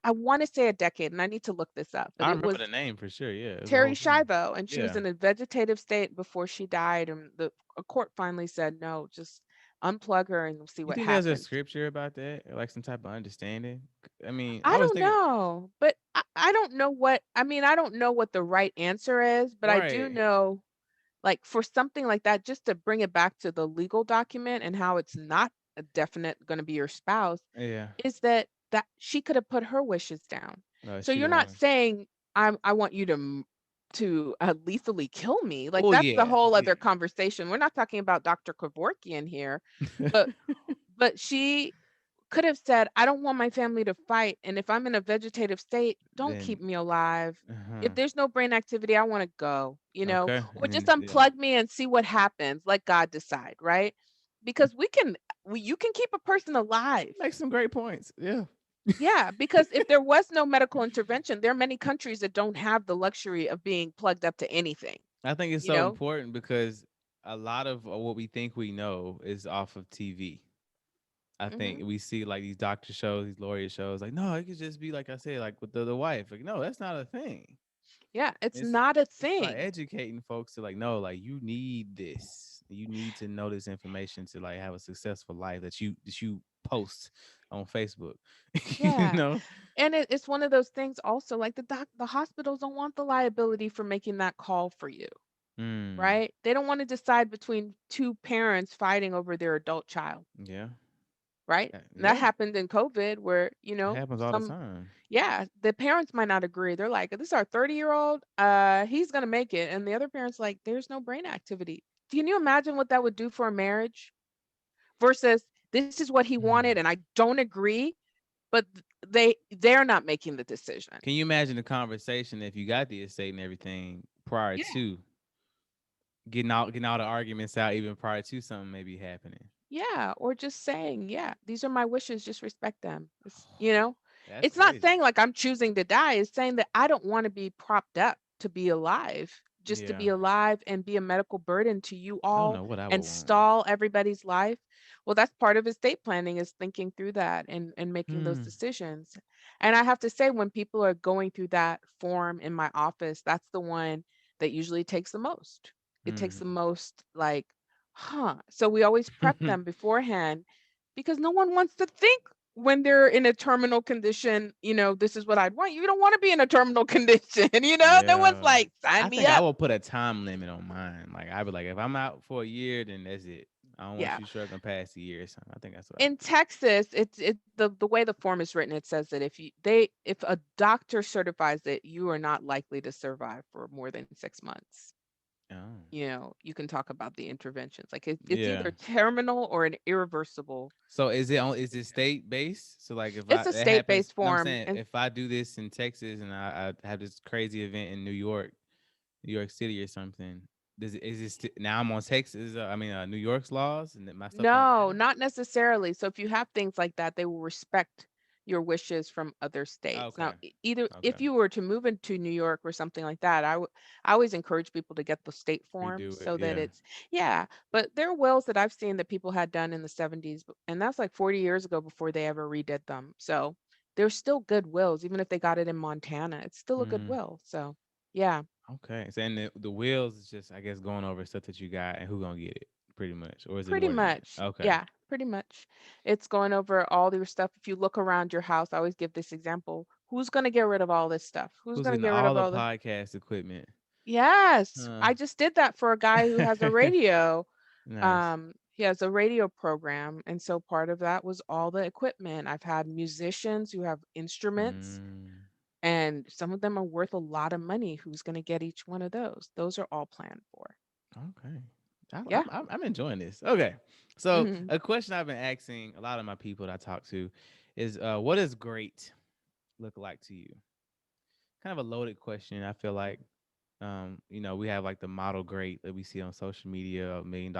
I want to say a decade, and I need to look this up, but I it remember was the name for sure. Yeah, it was a Terry whole thing. Schiavo, and she was Yeah. in a vegetative state before she died, and the a court finally said, "No, just unplug her and we'll see You what think there's a happens." scripture about that, or like some type of understanding? I mean, I I was don't thinking, know, but I don't know what I mean, I don't know what the right answer is, but I do right? know, like, for something like that, just to bring it back to the legal document and how it's not a definite gonna be your spouse, Yeah. is that she could have put her wishes down. No, So she you're didn't not want to. saying I want you to lethally kill me. Like Oh that's the yeah, whole yeah. other conversation. We're not talking about Dr. Kevorkian here, but she could have said, I don't want my family to fight, and if I'm in a vegetative state, don't Then, keep me alive. If uh-huh. there's no brain activity, I want to go, Okay, or and just then yeah, unplug me and see what happens. Let God decide, right? Because you can keep a person alive. make some great points. Yeah. Yeah, because if there was no medical intervention, there are many countries that don't have the luxury of being plugged up to anything, I think it's you so know? important because a lot of what we think we know is off of TV. I think Hmm. we see like these doctor shows, these lawyer shows, like, no, it could just be like I said, like with the wife. Like, no, that's not a thing. Yeah, it's It's not a it's about thing. educating folks to like, no, like you need this. You need to know this information to like have a successful life that you post on Facebook. you Yeah. know? And it's one of those things also like the hospitals don't want the liability for making that call for you, Mm, right? They don't want to decide between two parents fighting over their adult child, yeah. right? And that Yeah. happened in COVID where, It happens all the some time. yeah, the parents might not agree. They're like, this is our 30-year-old, he's gonna make it. And the other parent's like, there's no brain activity. Can you imagine what that would do for a marriage? Versus this is what he wanted Mm. and I don't agree, but they're not making the decision. Can you imagine the conversation if you got the estate and everything prior Yeah. to getting all the arguments out even prior to something maybe happening? Yeah, or just saying, yeah, these are my wishes, just respect them. It's. That's It's not crazy. saying like I'm choosing to die. It's saying that I don't want to be propped up to be alive, just to Yeah. be alive and be a medical burden to you I don't all know what I would and want. stall everybody's life. Well, that's part of estate planning is thinking through that and making those Hmm. decisions. And I have to say, when people are going through that form in my office, that's the one that usually takes the most. It takes the Hmm. most, like, huh. So we always prep them beforehand because no one wants to think when they're in a terminal condition, this is what I'd want. You don't want to be in a terminal condition, No one's Yeah. like, sign I me think I up. will put a time limit on mine. Like I'd be like, if I'm out for a year, then that's it. I don't want Yeah. you struggling past a year or something. I think that's what I In Texas, it's the way the form is written, it says that if a doctor certifies that you are not likely to survive for more than 6 months, do. Oh. you can talk about the interventions. Like it's Yeah. either terminal or an irreversible. So is it state based? So like if It's I a it happens, state-based no, I'm form, saying and if I do this in Texas and I have this crazy event in New York, New York City or something, is it now I'm on Texas? New York's laws and that my stuff don't no, matter. not necessarily. So if you have things like that, they will respect your wishes from other states. Now, Okay. either Okay. if you were to move into New York or something like that, I always encourage people to get the state form Redo it. so that Yeah. it's, yeah. But there are wills that I've seen that people had done in the 70s, and that's like 40 years ago before they ever redid them. So they're still good wills, even if they got it in Montana. It's still a good Hmm. will. So yeah. Okay. So and the wheels is just I guess going over stuff that you got and who gonna get it pretty much, or is it Pretty more than much. that? Okay. Yeah, pretty much. It's going over all your stuff. If you look around your house, I always give this example. Who's going to get rid of all this stuff? Who's Who's going to getting get rid all of the all the. podcast equipment? Yes, Huh. I just did that for a guy who has a radio. Nice. He has a radio program, and so part of that was all the equipment. I've had musicians who have instruments, Mm. and some of them are worth a lot of money. Who's going to get each one of those? Those are all planned for. Okay. I'm, Yeah. I'm I'm I'm enjoying this. Okay. So Hmm. a question I've been asking a lot of my people that I talk to is what does great look like to you? Kind of a loaded question. I feel like we have like the model great that we see on social media, $1 million,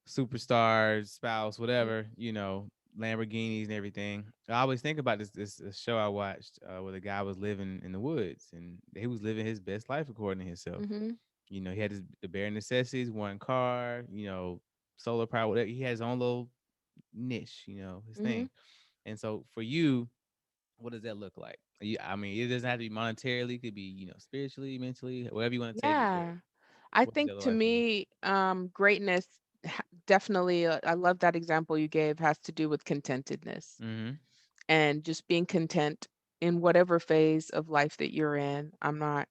superstars, spouse, whatever, Lamborghinis and everything. I always think about this show I watched where the guy was living in the woods and he was living his best life according to himself. Hmm. He had the bare necessities, one car, solar power, whatever. He has his own little niche, his Hmm. thing. And so for you, what does that look like? It doesn't have to be monetarily, it could be, spiritually, mentally, whatever you want to take it, but Yeah. I what does think that look to like for you? me, greatness definitely, I love that example you gave, has to do with contentedness Mm-hmm. and just being content in whatever phase of life that you're in. I'm not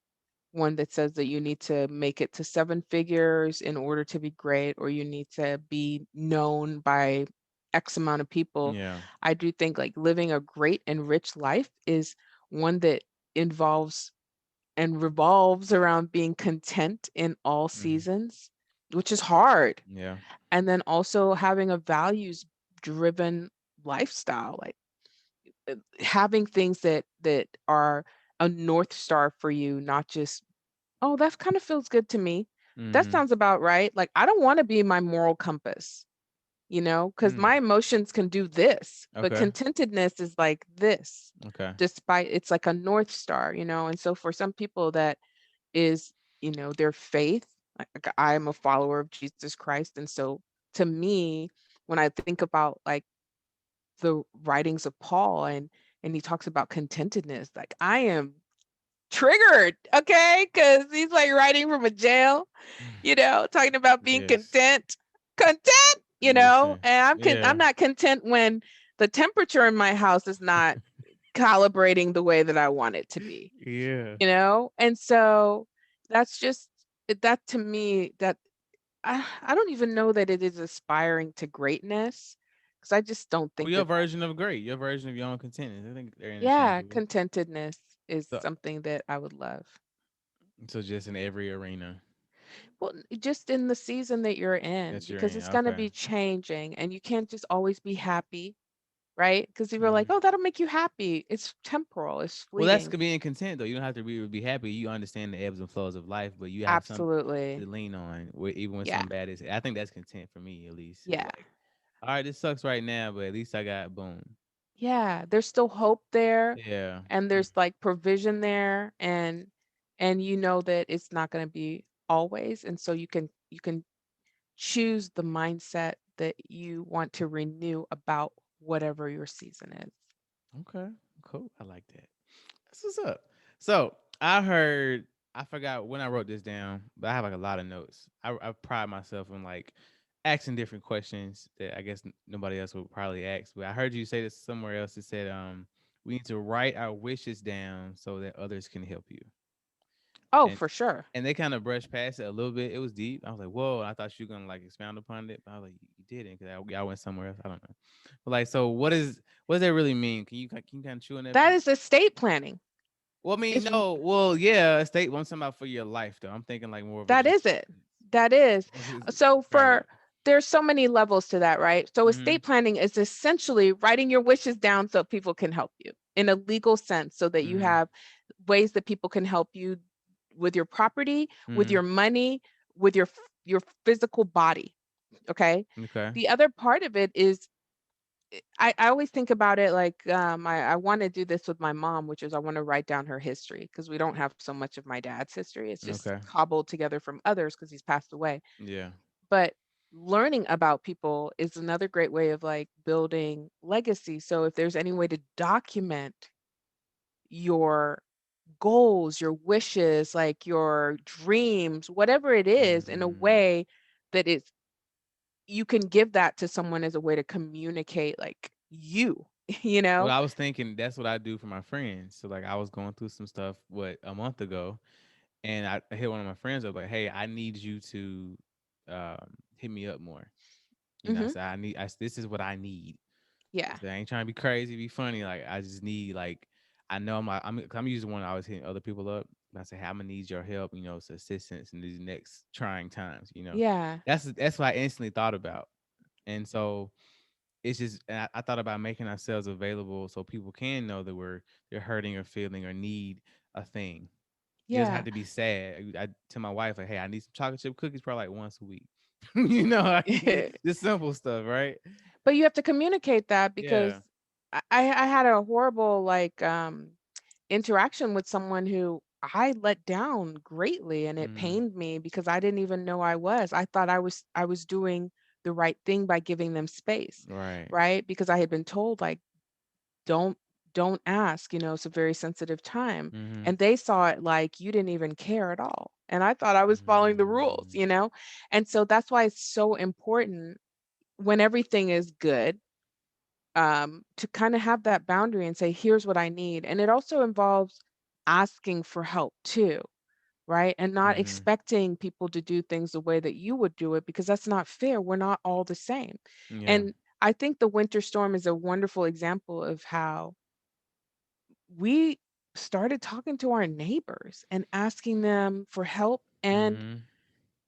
one that says that you need to make it to seven figures in order to be great or you need to be known by X amount of people. Yeah. I do think like living a great and rich life is one that involves and revolves around being content in all Mm-hmm. seasons, which is hard. Yeah. And then also having a values driven lifestyle, like having things that are a north star for you, not just, oh, that kind of feels good to me. That Mm-hmm. sounds about right. Like I don't want to be my moral compass, because Mm. my emotions can do this, but Okay. contentedness is like this, Okay. despite it's like a north star, and so for some people that is, their faith. Like I am a follower of Jesus Christ. And so to me, when I think about like the writings of Paul and he talks about contentedness, like I am triggered, okay? Because he's like writing from a jail, talking about being Yes. content, Listen. and I'm Yeah. not content when the temperature in my house is not calibrating the way that I want it to be, Yeah. and so that's just that to me that I don't even know that it is aspiring to greatness because I just don't Well, think your that version of great, your version of your own contentment. I think they're yeah, interchangeable. contentedness is So, something that I would love. so just in every arena Well, just in the season that you're in, that you're because in. it's going to Okay. be changing and you can't just always be happy, right? Because if you're like, Mm. oh, that'll make you happy, it's temporal, it's Well, that's fleeting. being content though. You don't have to be happy. You understand the ebbs and flows of life, but you have some to Absolutely. lean on, even when Yeah. something bad is. I think that's content for me at least. It's Yeah. like, all right, this sucks right now, but at least I got boom. Yeah, there's still hope there, Yeah. and Mm. there's like provision there, and you know that it's not going to be always, and so you can choose the mindset that you want to renew about whatever your season is. Okay. Cool. I like that. That's what's up. So I heard, I forgot when I wrote this down, but I have like a lot of notes. I pride myself on like asking different questions that I guess nobody else would probably ask. But I heard you say this somewhere else. It said, we need to write our wishes down so that others can help you. Oh, And for sure. they kind of brushed past it a little bit. It was deep. I was like, whoa. I thought you were gonna like expound upon it, but I was like, you didn't because I went somewhere else. I don't know. But like, so what does that really mean? Can you kind of chew on that for That me? is estate planning. Well, I mean, It's no. Well, yeah, estate. I'm talking about for your life, though. I'm thinking like more of a that general is it. sense. That is. So Describe it. for there's so many levels to that, right? So Mm-hmm. estate planning is essentially writing your wishes down so people can help you in a legal sense so that you Mm-hmm. have ways that people can help you with your property, with Mm-hmm. your money, with your physical body, okay? Okay. The other part of it is I always think about it like I want to do this with my mom, which is I want to write down her history because we don't have so much of my dad's history. It's just Okay. cobbled together from others because he's passed away. Yeah. But learning about people is another great way of like building legacy. So if there's any way to document your goals, your wishes, like your dreams, whatever it is, in a Mm. way that it's you can give that to someone as a way to communicate like you, you Well, know? I was thinking that's what I do for my friends. So like, I was going through some stuff what a month ago, and I hit one of my friends up like, "Hey, I need you to hit me up more." I Hmm. said, This is what I need." I Yeah. said, I ain't trying to be crazy, be funny. Like, I just need like, I know I'm usually one I was hitting other people up. And I say, hey, I'm gonna need your help, so assistance in these next trying times. Yeah. That's what I instantly thought about. And so it's just, and I thought about making ourselves available so people can know that they're hurting or feeling or need a thing. It doesn't have Yeah. to be sad. I tell my wife like, hey, I need some chocolate chip cookies probably like once a week. Like, just simple stuff, right? But you have to communicate that because Yeah. I had a horrible like interaction with someone who I let down greatly and it Mm, pained me because I didn't even know I was. I thought I was doing the right thing by giving them space, right. right? Because I had been told like don't don't ask, it's a very sensitive time. Mm-hmm. And they saw it like you didn't even care at all. And I thought I was following the rules, Mm, you know? And so that's why it's so important when everything is good, to kind of have that boundary and say, here's what I need. And it also involves asking for help too, right? And not mhm. expecting people to do things the way that you would do it because that's not fair. We're not all the same. Yeah. And I think the winter storm is a wonderful example of how we started talking to our neighbors and asking them for help and Mhm.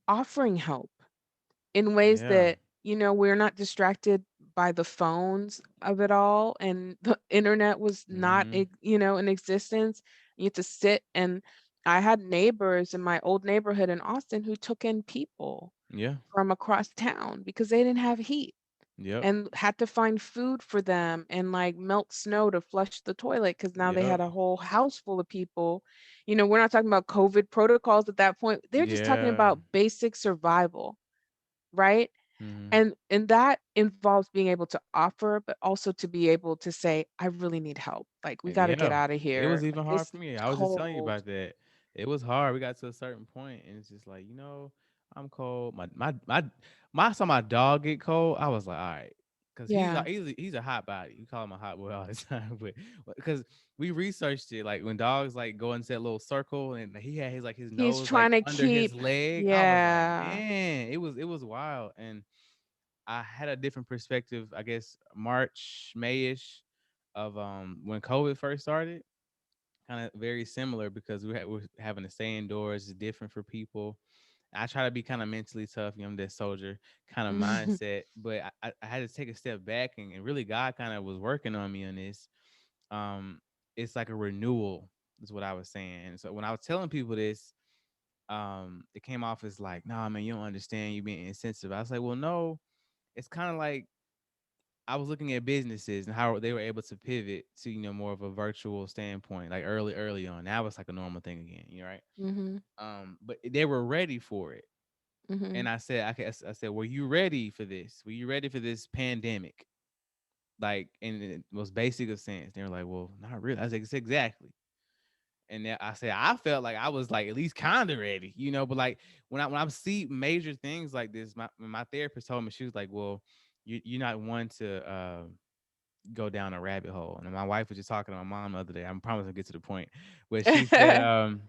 offering help in ways Yeah. that we're not distracted by the phones of it all and the internet was not Mhm. in existence. You had to sit, and I had neighbors in my old neighborhood in Austin who took in people Yeah. from across town because they didn't have heat Yep. and had to find food for them and like melt snow to flush the toilet because now they had Yep. a whole house full of people. We're not talking about COVID protocols at that point. They're just talking Yeah. about basic survival, right? Mhm. And that involves being able to offer, but also to be able to say, I really need help. Like we got to get Yeah. out of It here. was even Like hard it's for me. I was just telling you cold. about that. It was hard. We got to a certain point, and it's just like, I'm cold. My saw my dog get cold. I was like, all right, because Yeah. he's a hot body. We call him a hot boy all the time, but because we researched it, like when dogs like go into that little circle, and he had his He's nose like trying to under his keep, leg. I was like, yeah. man, it was wild, and I had a different perspective, I guess March, Mayish of when COVID first started. Kind of very similar because we're having to stay indoors. It's different for people. I try to be kind of mentally tough, I'm that soldier kind of mindset, but I had to take a step back and really God kind of was working on me on this. Um, it's like a renewal, is what I was saying. And so when I was telling people this, it came off as like, nah, man, you don't understand. You being insensitive. I was like, well, no, it's kind of like I was looking at businesses and how they were able to pivot to, more of a virtual standpoint, like early on. Now it's like a normal thing again, right? Mhm. But they were ready for it. And Mhm. I said, were you ready for this? Were you ready for this pandemic? Like in the most basic of sense. They were like, well, not really. I said, exactly. And then I said, I felt like I was like at least kind of ready, but like when I see major things like this, my therapist told me, she was like, well, you're not one to go down a rabbit hole. And my wife was just talking to my mom the other day. I'm promising to get to the point. But she said,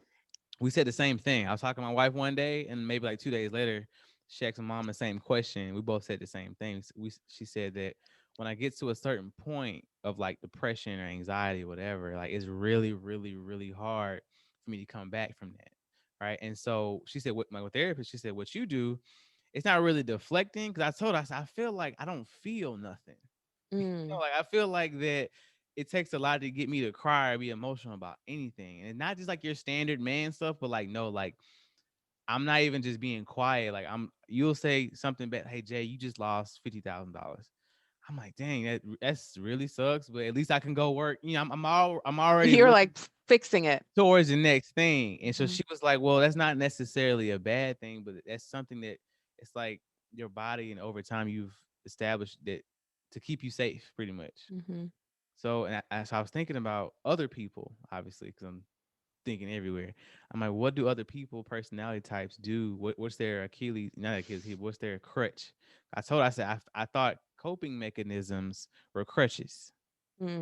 we said the same thing. I was talking to my wife one day, and maybe like 2 days later, she asked my mom the same question. We both said the same thing. She said that when I get to a certain point of like depression or anxiety or whatever, like it's really, really, really hard for me to come back from that. Right. And so she said, what my therapist, she said, what you do, it's not really deflecting. Cause I told her, I said, I feel like I don't feel nothing. Mm. Like I feel like that it takes a lot to get me to cry or be emotional about anything. And not just like your standard man stuff, but like no, like I'm not even just being quiet. Like you'll say something bad, hey Jay, you just lost $50,000. I'm like, dang, that's really sucks, but at least I can go work. I'm already You're looking like fixing it. towards the next thing. And so Mhm. she was like, well, that's not necessarily a bad thing, but that's something that it's like your body and over time you've established that to keep you safe pretty much. Mhm. So, so I was thinking about other people, obviously, because I'm thinking everywhere. I'm like, what do other people, personality types do? What's their Achilles, not Achilles heel, what's their crutch? I said, I thought coping mechanisms were crutches.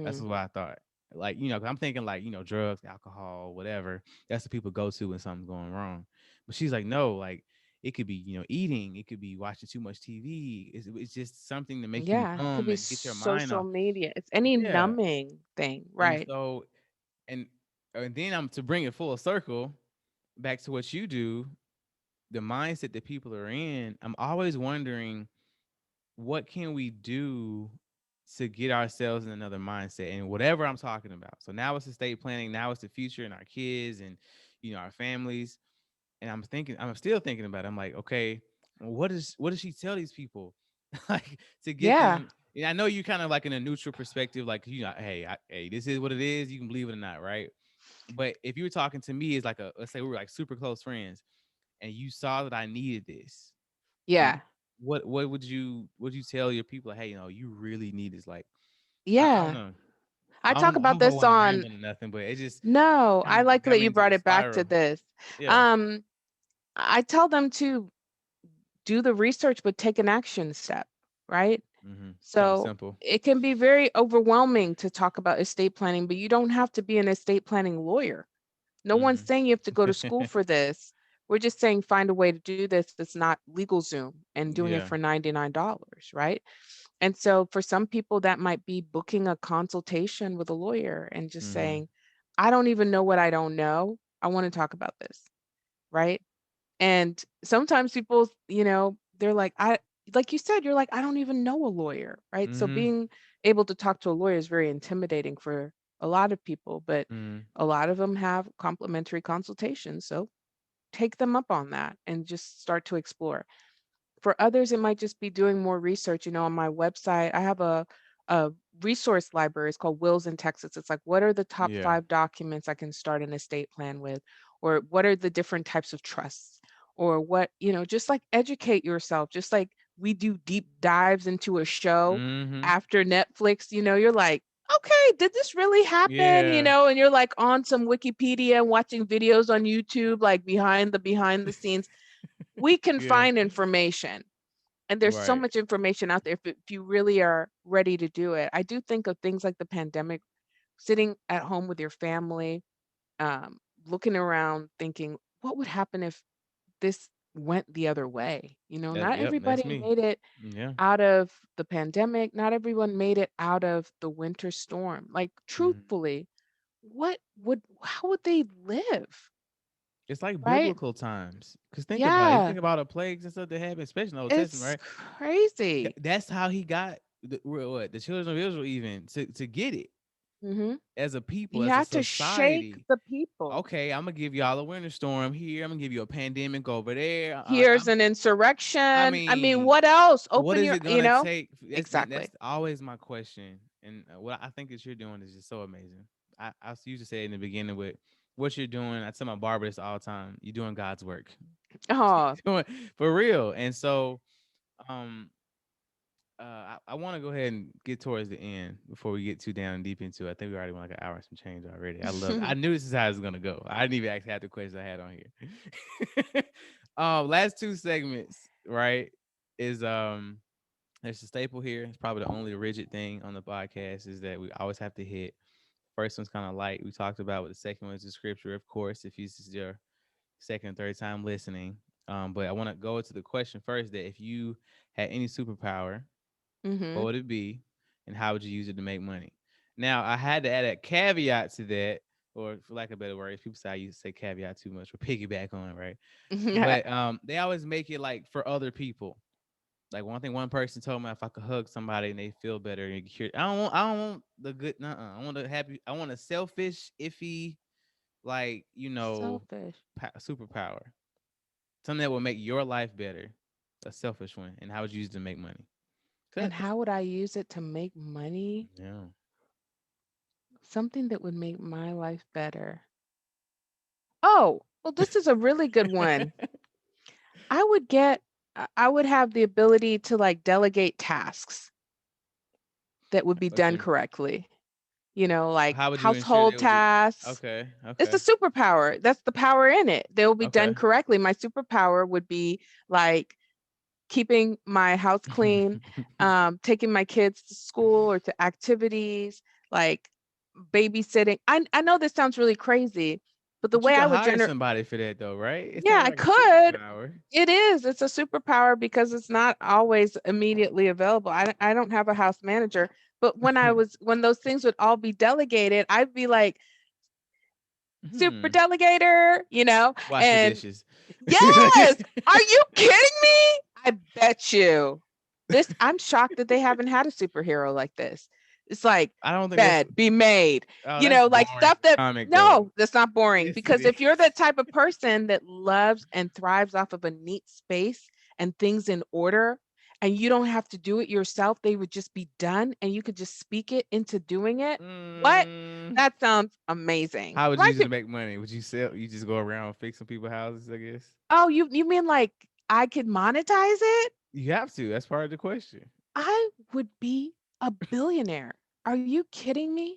That's Mm. what I thought. Like, 'cause I'm thinking like, drugs, alcohol, whatever. That's what people go to when something's going wrong. But she's like, no, like it could be, eating. It could be watching too much TV. It's just something to make you Yeah, it could numb be and get your mind social off. media. It's any Yeah. numbing thing, And right? so, and then I'm to bring it full circle back to what you do, the mindset that people are in. I'm always wondering what can we do to get ourselves in another mindset and whatever I'm talking about. So now it's estate planning, now it's the future and our kids and our families. And I'm still thinking about it. I'm like, okay, what does she tell these people? Like to get Yeah. them. And I know you kind of like in a neutral perspective, like hey, hey, this is what it is. You can believe it or not, right? But if you were talking to me as like let's say we were like super close friends, and you saw that I needed this, Yeah. what would you tell your people? Like, hey, you really need this. Like, I don't Yeah. know. I talk I about hope I this wasn't on. rambling or nothing, but it just No, kind I of like got that me you into brought the it back to spiral. this. Yeah. Um, I tell them to do the research, but take an action step, right? Something So simple. it can be very overwhelming to talk about estate planning, but you don't have to be an estate planning lawyer. No one's Hmm. saying you have to go to school for this. We're just saying find a way to do this that's not LegalZoom and doing it Yeah. for $99, right? And so for some people, that might be booking a consultation with a lawyer and just Hmm. saying, I don't even know what I don't know. I want to talk about this, right? And sometimes people, they're like, like you said, you're like, I don't even know a lawyer, right? So Hmm. being able to talk to a lawyer is very intimidating for a lot of people, but Hmm. a lot of them have complimentary consultations. So take them up on that and just start to explore. For others, it might just be doing more research. On my website, I have a resource library. It's called Wills in Texas. It's like, what are the top Yeah. 5 documents I can start an estate plan with? Or what are the different types of trusts? Or what, just like educate yourself, just like we do deep dives into a show Hmm. after Netflix, you're like, okay, did this really happen? Yeah. And you're like on some Wikipedia and watching videos on YouTube, like behind the scenes. We can Yeah. find information, and there's so Right. much information out there if you really are ready to do it. I do think of things like the pandemic, sitting at home with your family, looking around thinking, what would happen if this went the other way? Not Yep. That's everybody me. made it Yeah. out of the pandemic. Not everyone made it out of the winter storm. Like, Hmm. truthfully, how would they live? It's like Right? biblical times. Cause think about it. You Yeah, think about the plagues and stuff that happened, especially in the Old Testament, it's right? crazy. That's how he got the children of Israel even to get it. Mhm. as a people, You as a have to shake society. the people. Okay, I'm gonna give y'all a winter storm here. I'm gonna give you a pandemic over there. Here's an I insurrection. I mean, mean, what else? what Open is your, it gonna take? Exactly. That's always my question, and what I think that you're doing is just so amazing. I used to say in the beginning with what you're doing. I tell my barber this all the time. You're doing God's work, Oh. doing for real. And so, um, I want to go ahead and get towards the end before we get too down and deep into it. I think we already went like an hour and some change already. I love it. I knew this is how it's gonna go. I didn't even ask half the questions I had on here. Last two segments, right? Is there's a staple here. It's probably the only rigid thing on the podcast is that we always have to hit. First one's kind of light. We talked about, but the second one is the scripture, of course, if this is your second and third time listening. But I want to go to the question first that if you had any superpower, what Mhm. would it be, and how would you use it to make money? Now, I had to add a caveat to that, or for lack of better words, people say I used to say caveat too much or piggyback on, right? But they always make it like for other people. Like one thing, one person told me if I could hug somebody and they feel better and cure. I don't want the good. I want a happy. I want a selfish, iffy, like Selfish. superpower. Something that will make your life better. A selfish one, and how would you use it to make money? And 'Cause- how would I use it to make money? Yeah. Something that would make my life better. Oh, well, this is a really good one. I would get I would have the ability to like delegate tasks that would be done Okay. correctly. Like How would you ensure they household would be tasks. okay? It's a Okay. superpower. That's the power in it. They will be done Okay. correctly. My superpower would be like keeping my house clean, taking my kids to school or to activities, like babysitting. I know this sounds really crazy, but the But you way could I would hire generate, somebody for that though, right? It's yeah, not I like a could. superpower. It is. It's a superpower because it's not always immediately available. I don't have a house manager, but when those things would all be delegated, I'd be like super Hmm. delegator, Wash the and dishes. yes, are you kidding me? I bet you. I'm shocked that they haven't had a superhero like this. It's like I don't think that's bed be made, that's like boring stuff that comic though. no, that's not boring Yes, it because if you're is. that type of person that loves and thrives off of a neat space and things in order and you don't have to do it yourself, they would just be done and you could just speak it into doing it. What? Mm, That sounds amazing. how would you Why use it to make money? Would you sell? You just go around fixing people's houses? I guess Oh, you mean like I could monetize it? you have to. That's part of the question. I would be a billionaire. Are you kidding me?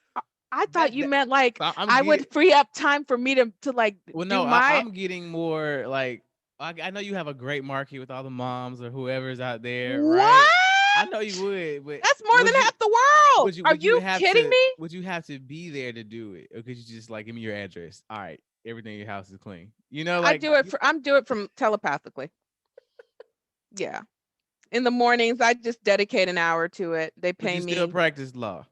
I I thought That you that meant like I'm I getting. would free up time for me to like Well, do no, my I'm getting more like I know you have a great market with all the moms or whoever's out there, right? I what? know you would, but That's more than half the world. Are would you you have kidding me? to be there to do it, or could you just like give me your address? All right, everything in your house is clean. You know, I like do it for I'm do it from telepathically. Yeah. In the mornings, I just dedicate an hour to it. They would pay you still me. practice law?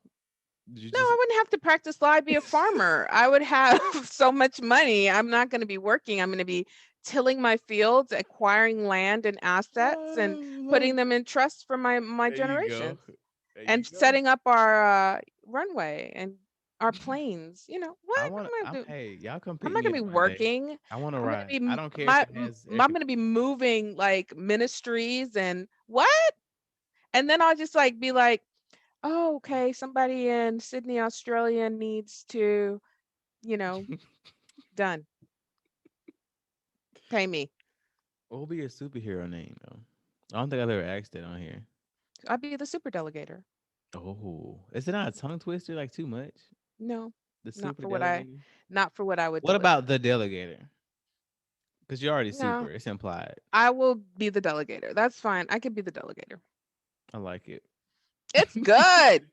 Did you No, just I wouldn't have to practice law. I'd be a farmer. I would have so much money. I'm not going to be working. I'm going to be tilling my fields, acquiring land and assets, and putting oh, them in trust for my there you go, generations, there you and go. setting up our runway and our planes. I What? want I'm to. not, Hey, y'all come I'm pick not me going up to be one day. working. I want to I'm going to ride. be I don't care if it has air I'm going to be moving like ministries and what? And then I'll just like be like, oh, okay, somebody in Sydney, Australia needs to, you know, conditioning. done. Pay me. What would be your superhero name though? I don't think I've ever asked that on here. I'd be the super delegator. Oh, is it not a tongue twister? Like too much? No, The not super for what I delegator. not for what I would What about deliver. the delegator? Because you're already super. No, It's implied. I will be the delegator. That's fine. I could be the delegator. I like it. It's good.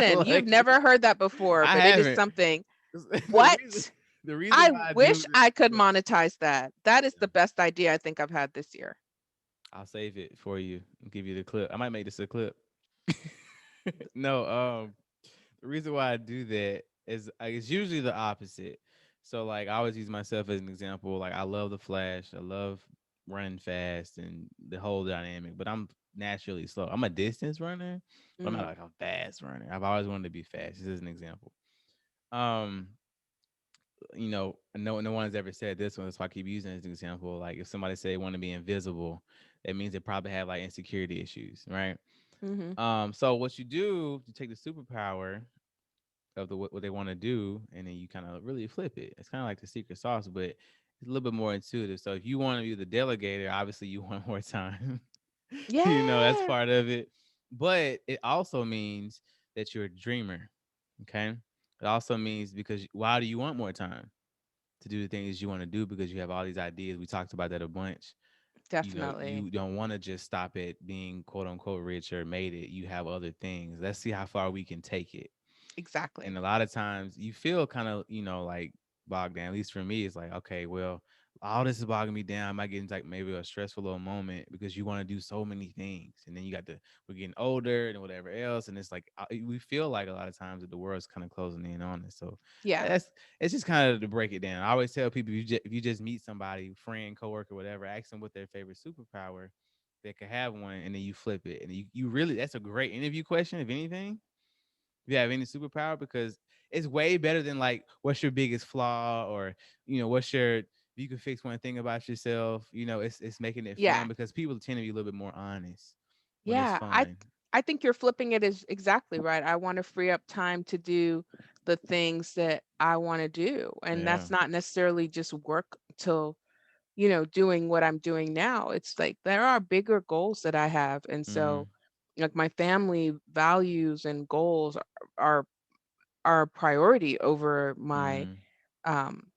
I Listen, you've like it. never heard that before, I but it is haven't. something. the reason What? the reason I why I do wish this. I could Go ahead. monetize that. That is the best idea I think I've had this year. I'll save it for you and give you the clip. I might make this a clip. No, the reason why I do that is it's usually the opposite. So like I always use myself as an example. Like I love the Flash. I love running fast and the whole dynamic. But I'm naturally slow. I'm a distance runner, but I'm not Mm. like a fast runner. I've always wanted to be fast. This is an example. Um, no one has ever said this one, so I keep using it as an example. Like if somebody say they want to be invisible, that means they probably have like insecurity issues, right? Mhm. So what you do, you take the superpower of what they want to do, and then you kind of really flip it. It's kind of like the secret sauce, but it's a little bit more intuitive. So if you want to be the delegator, obviously you want more time. That's Yeah. part of it. But it also means that you're a dreamer. Okay. It also means because why do you want more time to do the things you want to do? Because you have all these ideas. We talked about that a bunch. Definitely. You don't want to just stop at being quote unquote rich or made it. You have other things. Let's see how far we can take it. Exactly. And a lot of times you feel kind of like bogged down. At least for me, it's like, okay, well, all this is bogging me down. I might get into like maybe a stressful little moment because you want to do so many things, and then we're getting older and whatever else, and it's like we feel like a lot of times that the world's kind of closing in on us. So Yeah. that's it's just kind of to break it down. I always tell people if you just meet somebody, friend, coworker, whatever, ask them what their favorite superpower. They could have one, and then you flip it, and you really that's a great interview question. If anything, if you have any superpower, because it's way better than like what's your biggest flaw, or what's your if you can fix one thing about yourself. It's making it fun Yeah. because people tend to be a little bit more honest when it's Yeah. fun. I think you're flipping it is exactly right. I want to free up time to do the things that I want to do. And Yeah. that's not necessarily just work till, doing what I'm doing now. It's like there are bigger goals that I have. And Mm-hmm. so like my family values and goals are are a priority over my Mm-hmm. um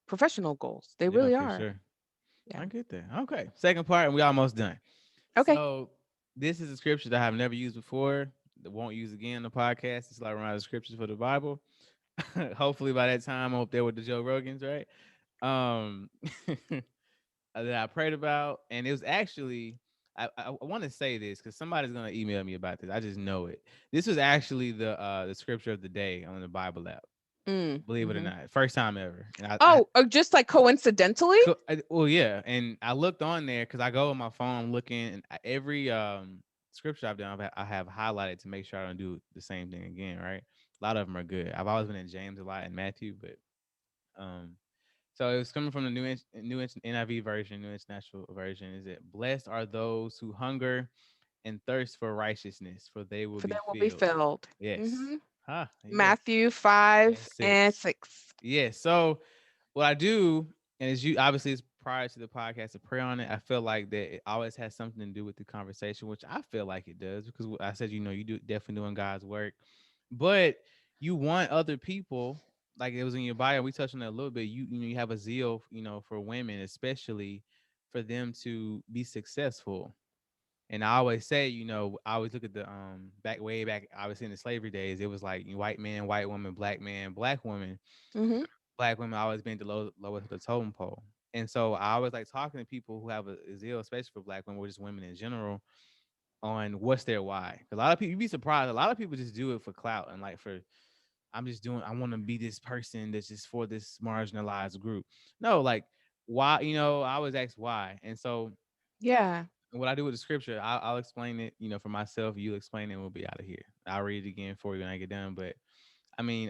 professional goals. They Yeah, really for are. sure. Yeah. I get that. Okay. Second part, and we almost done. Okay. So this is a scripture that I've never used before. That won't use again in the podcast. It's like one of the scriptures for the Bible. Hopefully by that time I'm up there with the Joe Rogans, right? Um that I prayed about, and it was actually I want to say this because somebody's gonna email me about this. I just know it. This was actually the scripture of the day on the Bible app. Mm, Believe it or mhm. not, first time ever. And Oh, just like coincidentally? well, yeah, and I looked on there because I go on my phone, I'm looking, and every scripture I've done, I have highlighted to make sure I don't do the same thing again. Right, a lot of them are good. I've always been in James a lot and Matthew, but um so it was coming from the NIV version, New International Version. Is it blessed are those who hunger and thirst for righteousness, for they will For they be will be filled. filled. Yes. Mhm. There you go. Matthew 5 That's and six. 6. Yes. So what I do, and as you obviously it's prior to the podcast to pray on it, I feel like that it always has something to do with the conversation, which I feel like it does because I said, you do definitely doing God's work, but you want other people, like it was in your bio. We touched on that a little bit. You have a zeal, for women, especially for them to be successful. And I always say, I always look at the back way back, obviously in the slavery days, it was like white man, white woman, black man, black woman. Mhm. Black women always been the lowest of the totem pole. And so I always like talking to people who have a zeal, especially for black women or just women in general, on what's their why. 'Cause a lot of people, you'd be surprised, a lot of people just do it for clout and like I want to be this person that's just for this marginalized group. No, like why, I always ask why. And so Yeah. what I do with the scripture, I'll explain it, for myself. You explain it, and we'll be out of here. I'll read it again for you when I get done. But I mean,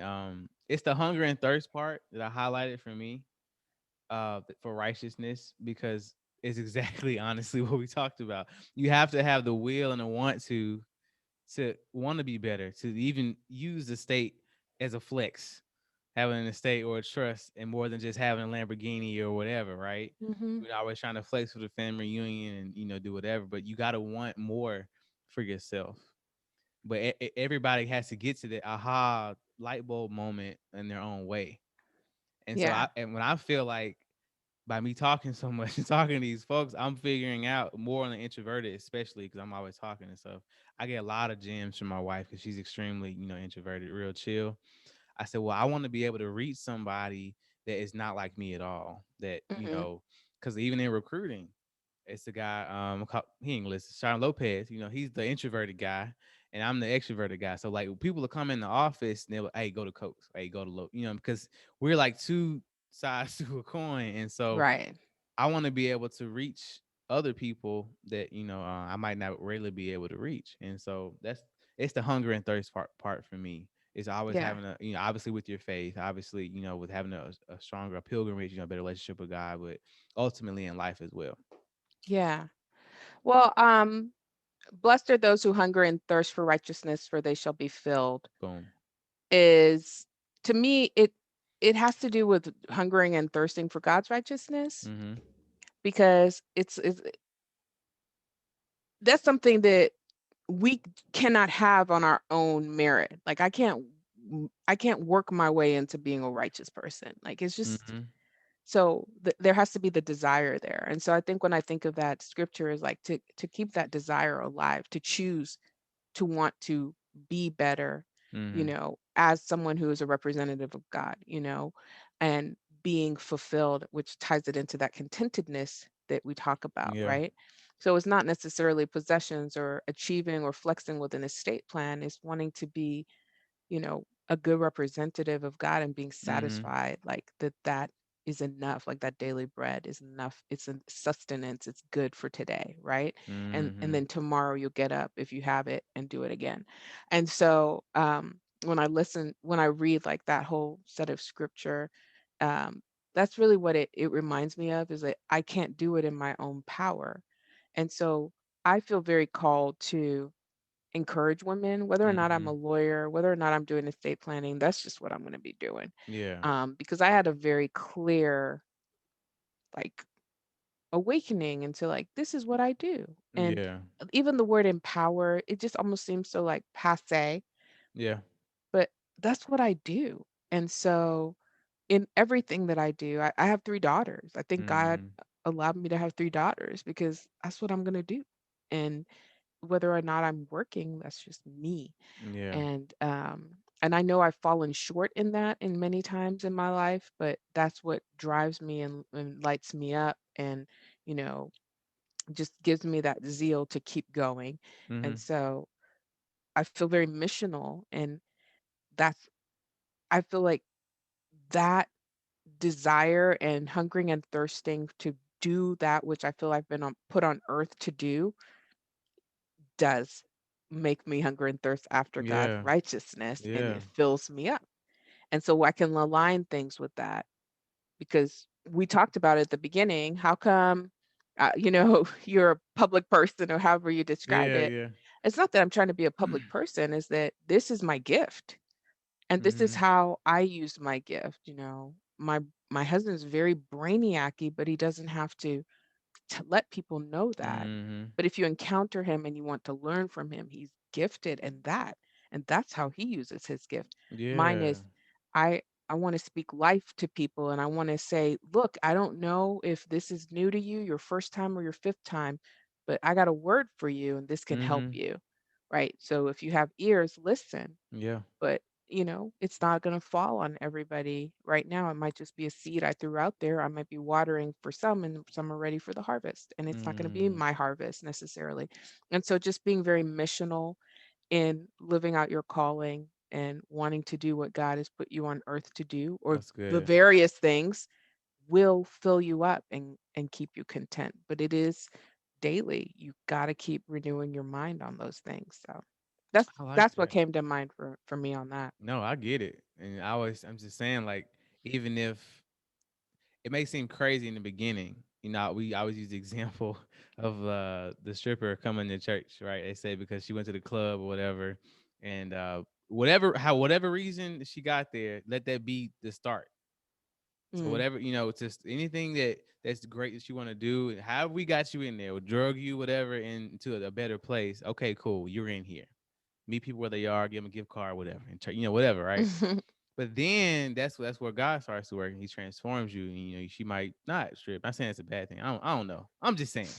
it's the hunger and thirst part that I highlighted for me, for righteousness, because it's exactly honestly what we talked about. You have to have the will and the want to be better, to even use the state as a flex, having an estate or a trust, and more than just having a Lamborghini or whatever, right? Mhm. We're always trying to flex with the family reunion and do whatever, but you got to want more for yourself. But everybody has to get to the aha light bulb moment in their own way. And so Yeah. when I feel like by me talking so much and talking to these folks, I'm figuring out more on the introverted, especially because I'm always talking and stuff. I get a lot of gems from my wife because she's extremely, introverted, real chill. I said, well, I want to be able to reach somebody that is not like me at all. That, Mhm. because even in recruiting, it's the guy, he ain't listen, Sean Lopez, he's the introverted guy and I'm the extroverted guy. So like people will come in the office and they're like, hey, go to Coach, hey, go to Low, because we're like two sides to a coin. And so Right. I want to be able to reach other people that I might not really be able to reach. And so it's the hunger and thirst part for me. It's always Yeah. having a, obviously with your faith, obviously, with having a stronger pilgrimage, better relationship with God, but ultimately in life as well. Yeah. Well, blessed are those who hunger and thirst for righteousness, for they shall be filled. Boom. Is to me it has to do with hungering and thirsting for God's righteousness, Mm-hmm. because it's that's something that we cannot have on our own merit. Like I can't work my way into being a righteous person. Like it's just Mm-hmm. so there has to be the desire there. And so I think when I think of that scripture is like to keep that desire alive, to choose to want to be better, Mm-hmm. as someone who is a representative of God, and being fulfilled, which ties it into that contentedness that we talk about, Yeah. right? So it's not necessarily possessions or achieving or flexing with an estate plan, it's wanting to be, a good representative of God and being Mm-hmm. satisfied, like that is enough, like that daily bread is enough. It's a sustenance, it's good for today, right? And Mm-hmm. then tomorrow you'll get up if you have it and do it again. And so when I read like that whole set of scripture, um that's really what it reminds me of, is that I can't do it in my own power. And so I feel very called to encourage women, whether or not I'm Mm-hmm. a lawyer, whether or not I'm doing estate planning, that's just what I'm going to be doing. Yeah. Because I had a very clear, like, awakening into like, this is what I do. And Yeah. even the word empower, it just almost seems so like passe, Yeah. but that's what I do. And so in everything that I do, I have three daughters. I think God Mm-hmm. allowed me to have three daughters because that's what I'm going to do. And whether or not I'm working, that's just me. Yeah. And I know I've fallen short in that in many times in my life, but that's what drives me and lights me up, and you know just gives me that zeal to keep going. Mm-hmm. And so I feel very missional, and that's I feel like that desire and hungering and thirsting to do that which I feel I've been put on earth to do does make me hunger and thirst after God's Yeah. righteousness, and Yeah. it fills me up. And so I can align things with that, because we talked about it at the beginning. How come, you're a public person, or however you describe Yeah. it? Yeah. It's not that I'm trying to be a public person, is that this is my gift. And this is Mm-hmm. how I use my gift. My husband's very brainiacy, but he doesn't have to let people know that. Mm-hmm. But if you encounter him and you want to learn from him, he's gifted in that. And that's how he uses his gift. Mine Yeah. is I I want to speak life to people, and I want to say, look, I don't know if this is new to you, your first time or your fifth time, but I got a word for you and this can help Mm-hmm. you. Right? So if you have ears, listen. Yeah. But it's not going to fall on everybody right now. It might just be a seed I threw out there. I might be watering for some, and some are ready for the harvest, and it's not going to be Mm. my harvest necessarily. And so just being very missional in living out your calling and wanting to do what God has put you on earth to do, or That's the good. various things, will fill you up and keep you content. But it is daily. You got to keep renewing your mind on those things. So that's I like that's what that. came to mind for me on that. No, I get it. And I'm just saying, like, even if it may seem crazy in the beginning, we always use the example of the stripper coming to church, right? They say because she went to the club or whatever, and whatever reason she got there, let that be the start. So Mm. whatever, just anything that's great that you want to do, and however we got you in there, or drug you, whatever, into a better place. Okay, cool, you're in here. Meet people where they are, give them a gift card, whatever, and whatever, right? But then that's where God starts to work, and He transforms you. And, she might not strip. I'm not saying it's a bad thing. I don't know. I'm just saying.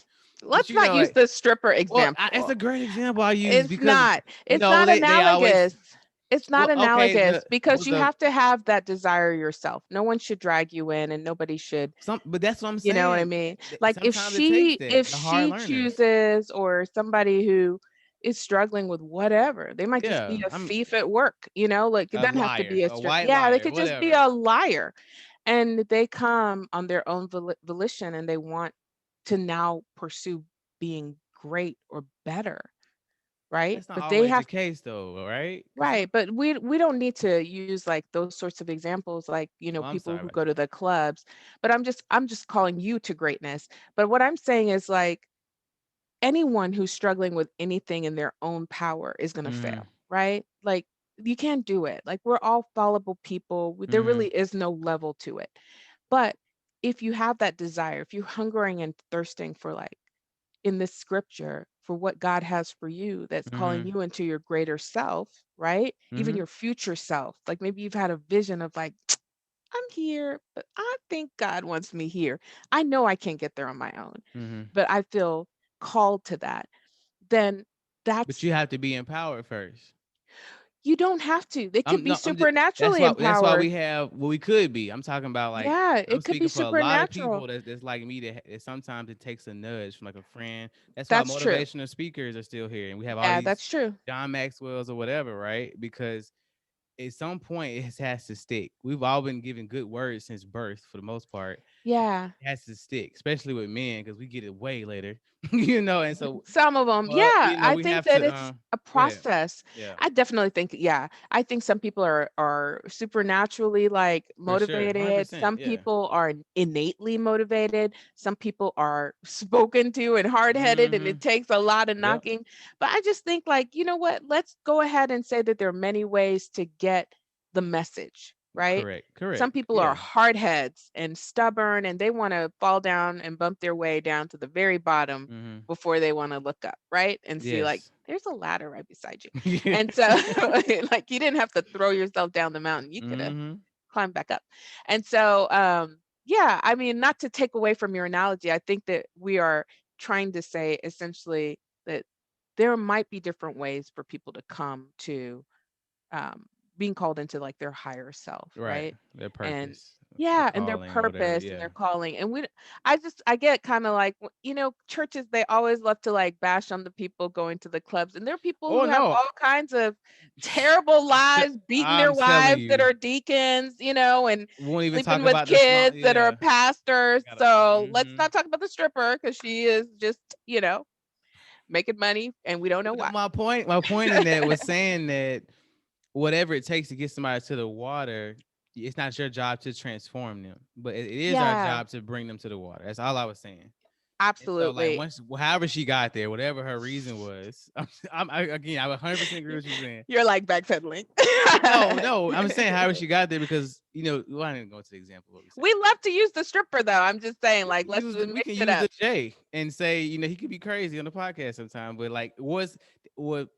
But Let's not use like, the stripper well, it's example. a great example I use It's because not. It's not they always analogous. It's not well, okay, analogous because you the have to have that desire yourself. No one should drag you in, and nobody should, some, but that's what I'm you know what I saying. mean? Like if Sometimes it takes she that if the hard she learners. chooses, or somebody who is struggling with whatever, they might just Yeah, be a I'm thief at work, like it a doesn't have to liar, be a a strip. white Yeah, they liar, could just be whatever. a liar. And they come on their own volition, and they want to now pursue being great or better, right? That's not But they always the have case though, right? Because some. right, but we don't need to use like those sorts of examples like, Oh, I'm people sorry who about go to that. the clubs, but I'm just calling you to greatness. But what I'm saying is like anyone who's struggling with anything in their own power is going to Mm-hmm. fail, right? Like you can't do it. Like we're all fallible people. There Mm-hmm. really is no level to it. But if you have that desire, if you're hungering and thirsting for like in this scripture for what God has for you that's calling Mm-hmm. you into your greater self, right? Even Mm-hmm. your future self. Like maybe you've had a vision of like, I'm here, but I think God wants me here. I know I can't get there on my own, Mm-hmm. but I feel called to that. Then But that's you have to be empowered first. you don't have to. They could I'm be no. supernaturally That's why we empowered. have what we could be. I'm talking about like Yeah, I'm it could be speaking for a lot of people supernatural. that's like me that sometimes it takes a nudge from like a friend. That's why That's true. motivational speakers are still here, and we have all Yeah, these that's true. John Maxwell's or whatever, right? Because at some point has to stick. We've all been given good words since birth for the most part. Yeah. It has to stick, especially with men because we get it way later, you know. And so, Some of them, but yeah, you know, I we think have that to. it's a Go ahead. process. Yeah, I definitely think, yeah, I think some people are supernaturally like for sure, hundred motivated. percent. Some Yeah. people are innately motivated. Some people are spoken to and hard-headed, and Mm-hmm. it takes a lot of Yep. knocking. But I just think like, you know what? Let's go ahead and say that there are many ways to get the message, right? Correct. Some Correct. people are Yeah. hard heads and stubborn, and they want to fall down and bump their way down to the very bottom Mm-hmm. before they want to look up, right? And see like Yes. there's a ladder right beside you. Yeah. And so like you didn't have to throw yourself down the mountain. You could have Mm-hmm. climbed back up. And so yeah, I mean, not to take away from your analogy, I think that we are trying to say essentially that there might be different ways for people to come to um, being called into like their higher self, Right. right? Their And purpose, their yeah, and their calling, or whatever. purpose and Yeah. their calling. And I get kind of like, churches, they always love to like bash on the people going to the clubs. And there are people Oh who have no. all kinds of terrible lives, beating their I'm telling wives that you, are deacons, and we won't even sleeping talk with about the small. kids that are Yeah. pastors. I gotta. So let's Mm-hmm. not talk about the stripper because she is just, making money and we don't know But why. my point in that was saying that whatever it takes to get somebody to the water, it's not your job to transform them, but it is our Yeah, job to bring them to the water. That's all I was saying. And so, like, absolutely. once, however she got there, whatever her reason was, again, I 100% agree with what you're saying. You're like backpedaling. No, no, I'm saying however she got there because well, I didn't go to the example of what we said. We love to use the stripper though. I'm just saying, like, let's We mix can it use the up. J and say, he could be crazy on the podcast sometime, but like, what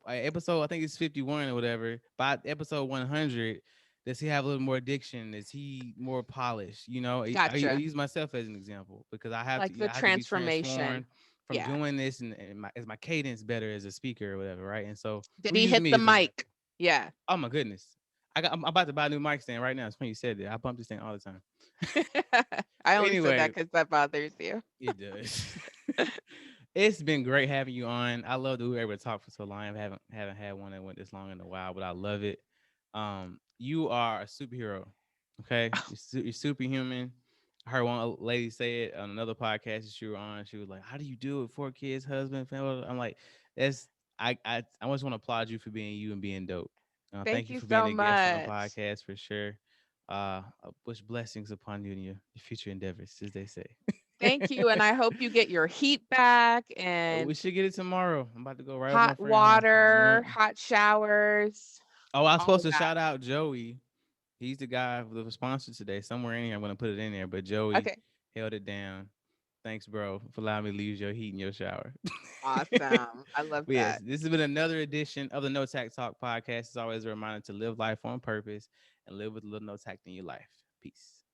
episode? I think it's 51 or whatever. By episode 100, does he have a little more addiction? Is he more polished? I Gotcha. use myself as an example because I have Like to, the I have to be transformation. transformed from Yeah. doing this, and is my cadence better as a speaker or whatever, right? And so Did we he use hit me the as an example. mic? Yeah. Oh my goodness. I'm about to buy a new mic stand right now. It's funny you said that. I bump this thing all the time. I only said that Anyway, because that bothers you. it does. It's been great having you on. I love that we were able to talk for so long. I haven't had one that went this long in a while, but I love it. You are a superhero. Okay, you're superhuman. I heard one lady say it on another podcast that she were on. She was like, "How do you do it? 4 kids, husband, family." I'm like, "That's I just want to applaud you for being you and being dope. Thank Thank you you for being so a guest on the much. podcast for sure. I wish blessings upon you and your future endeavors, as they say." Thank you. And I hope you get your heat back We and should get it tomorrow. I'm about to go right over my hot friend house. water, Yep. hot showers, Oh, I was all supposed of to that. shout out Joey. He's the guy for the sponsor today. Somewhere in here, I'm gonna put it in there. But Joey Okay. held it down. Thanks, bro, for allowing me to use your heat in your shower. But Awesome. I love yes, that. this has been another edition of the No Tact Talk podcast. It's always a reminder to live life on purpose and live with a little no tact in your life. Peace.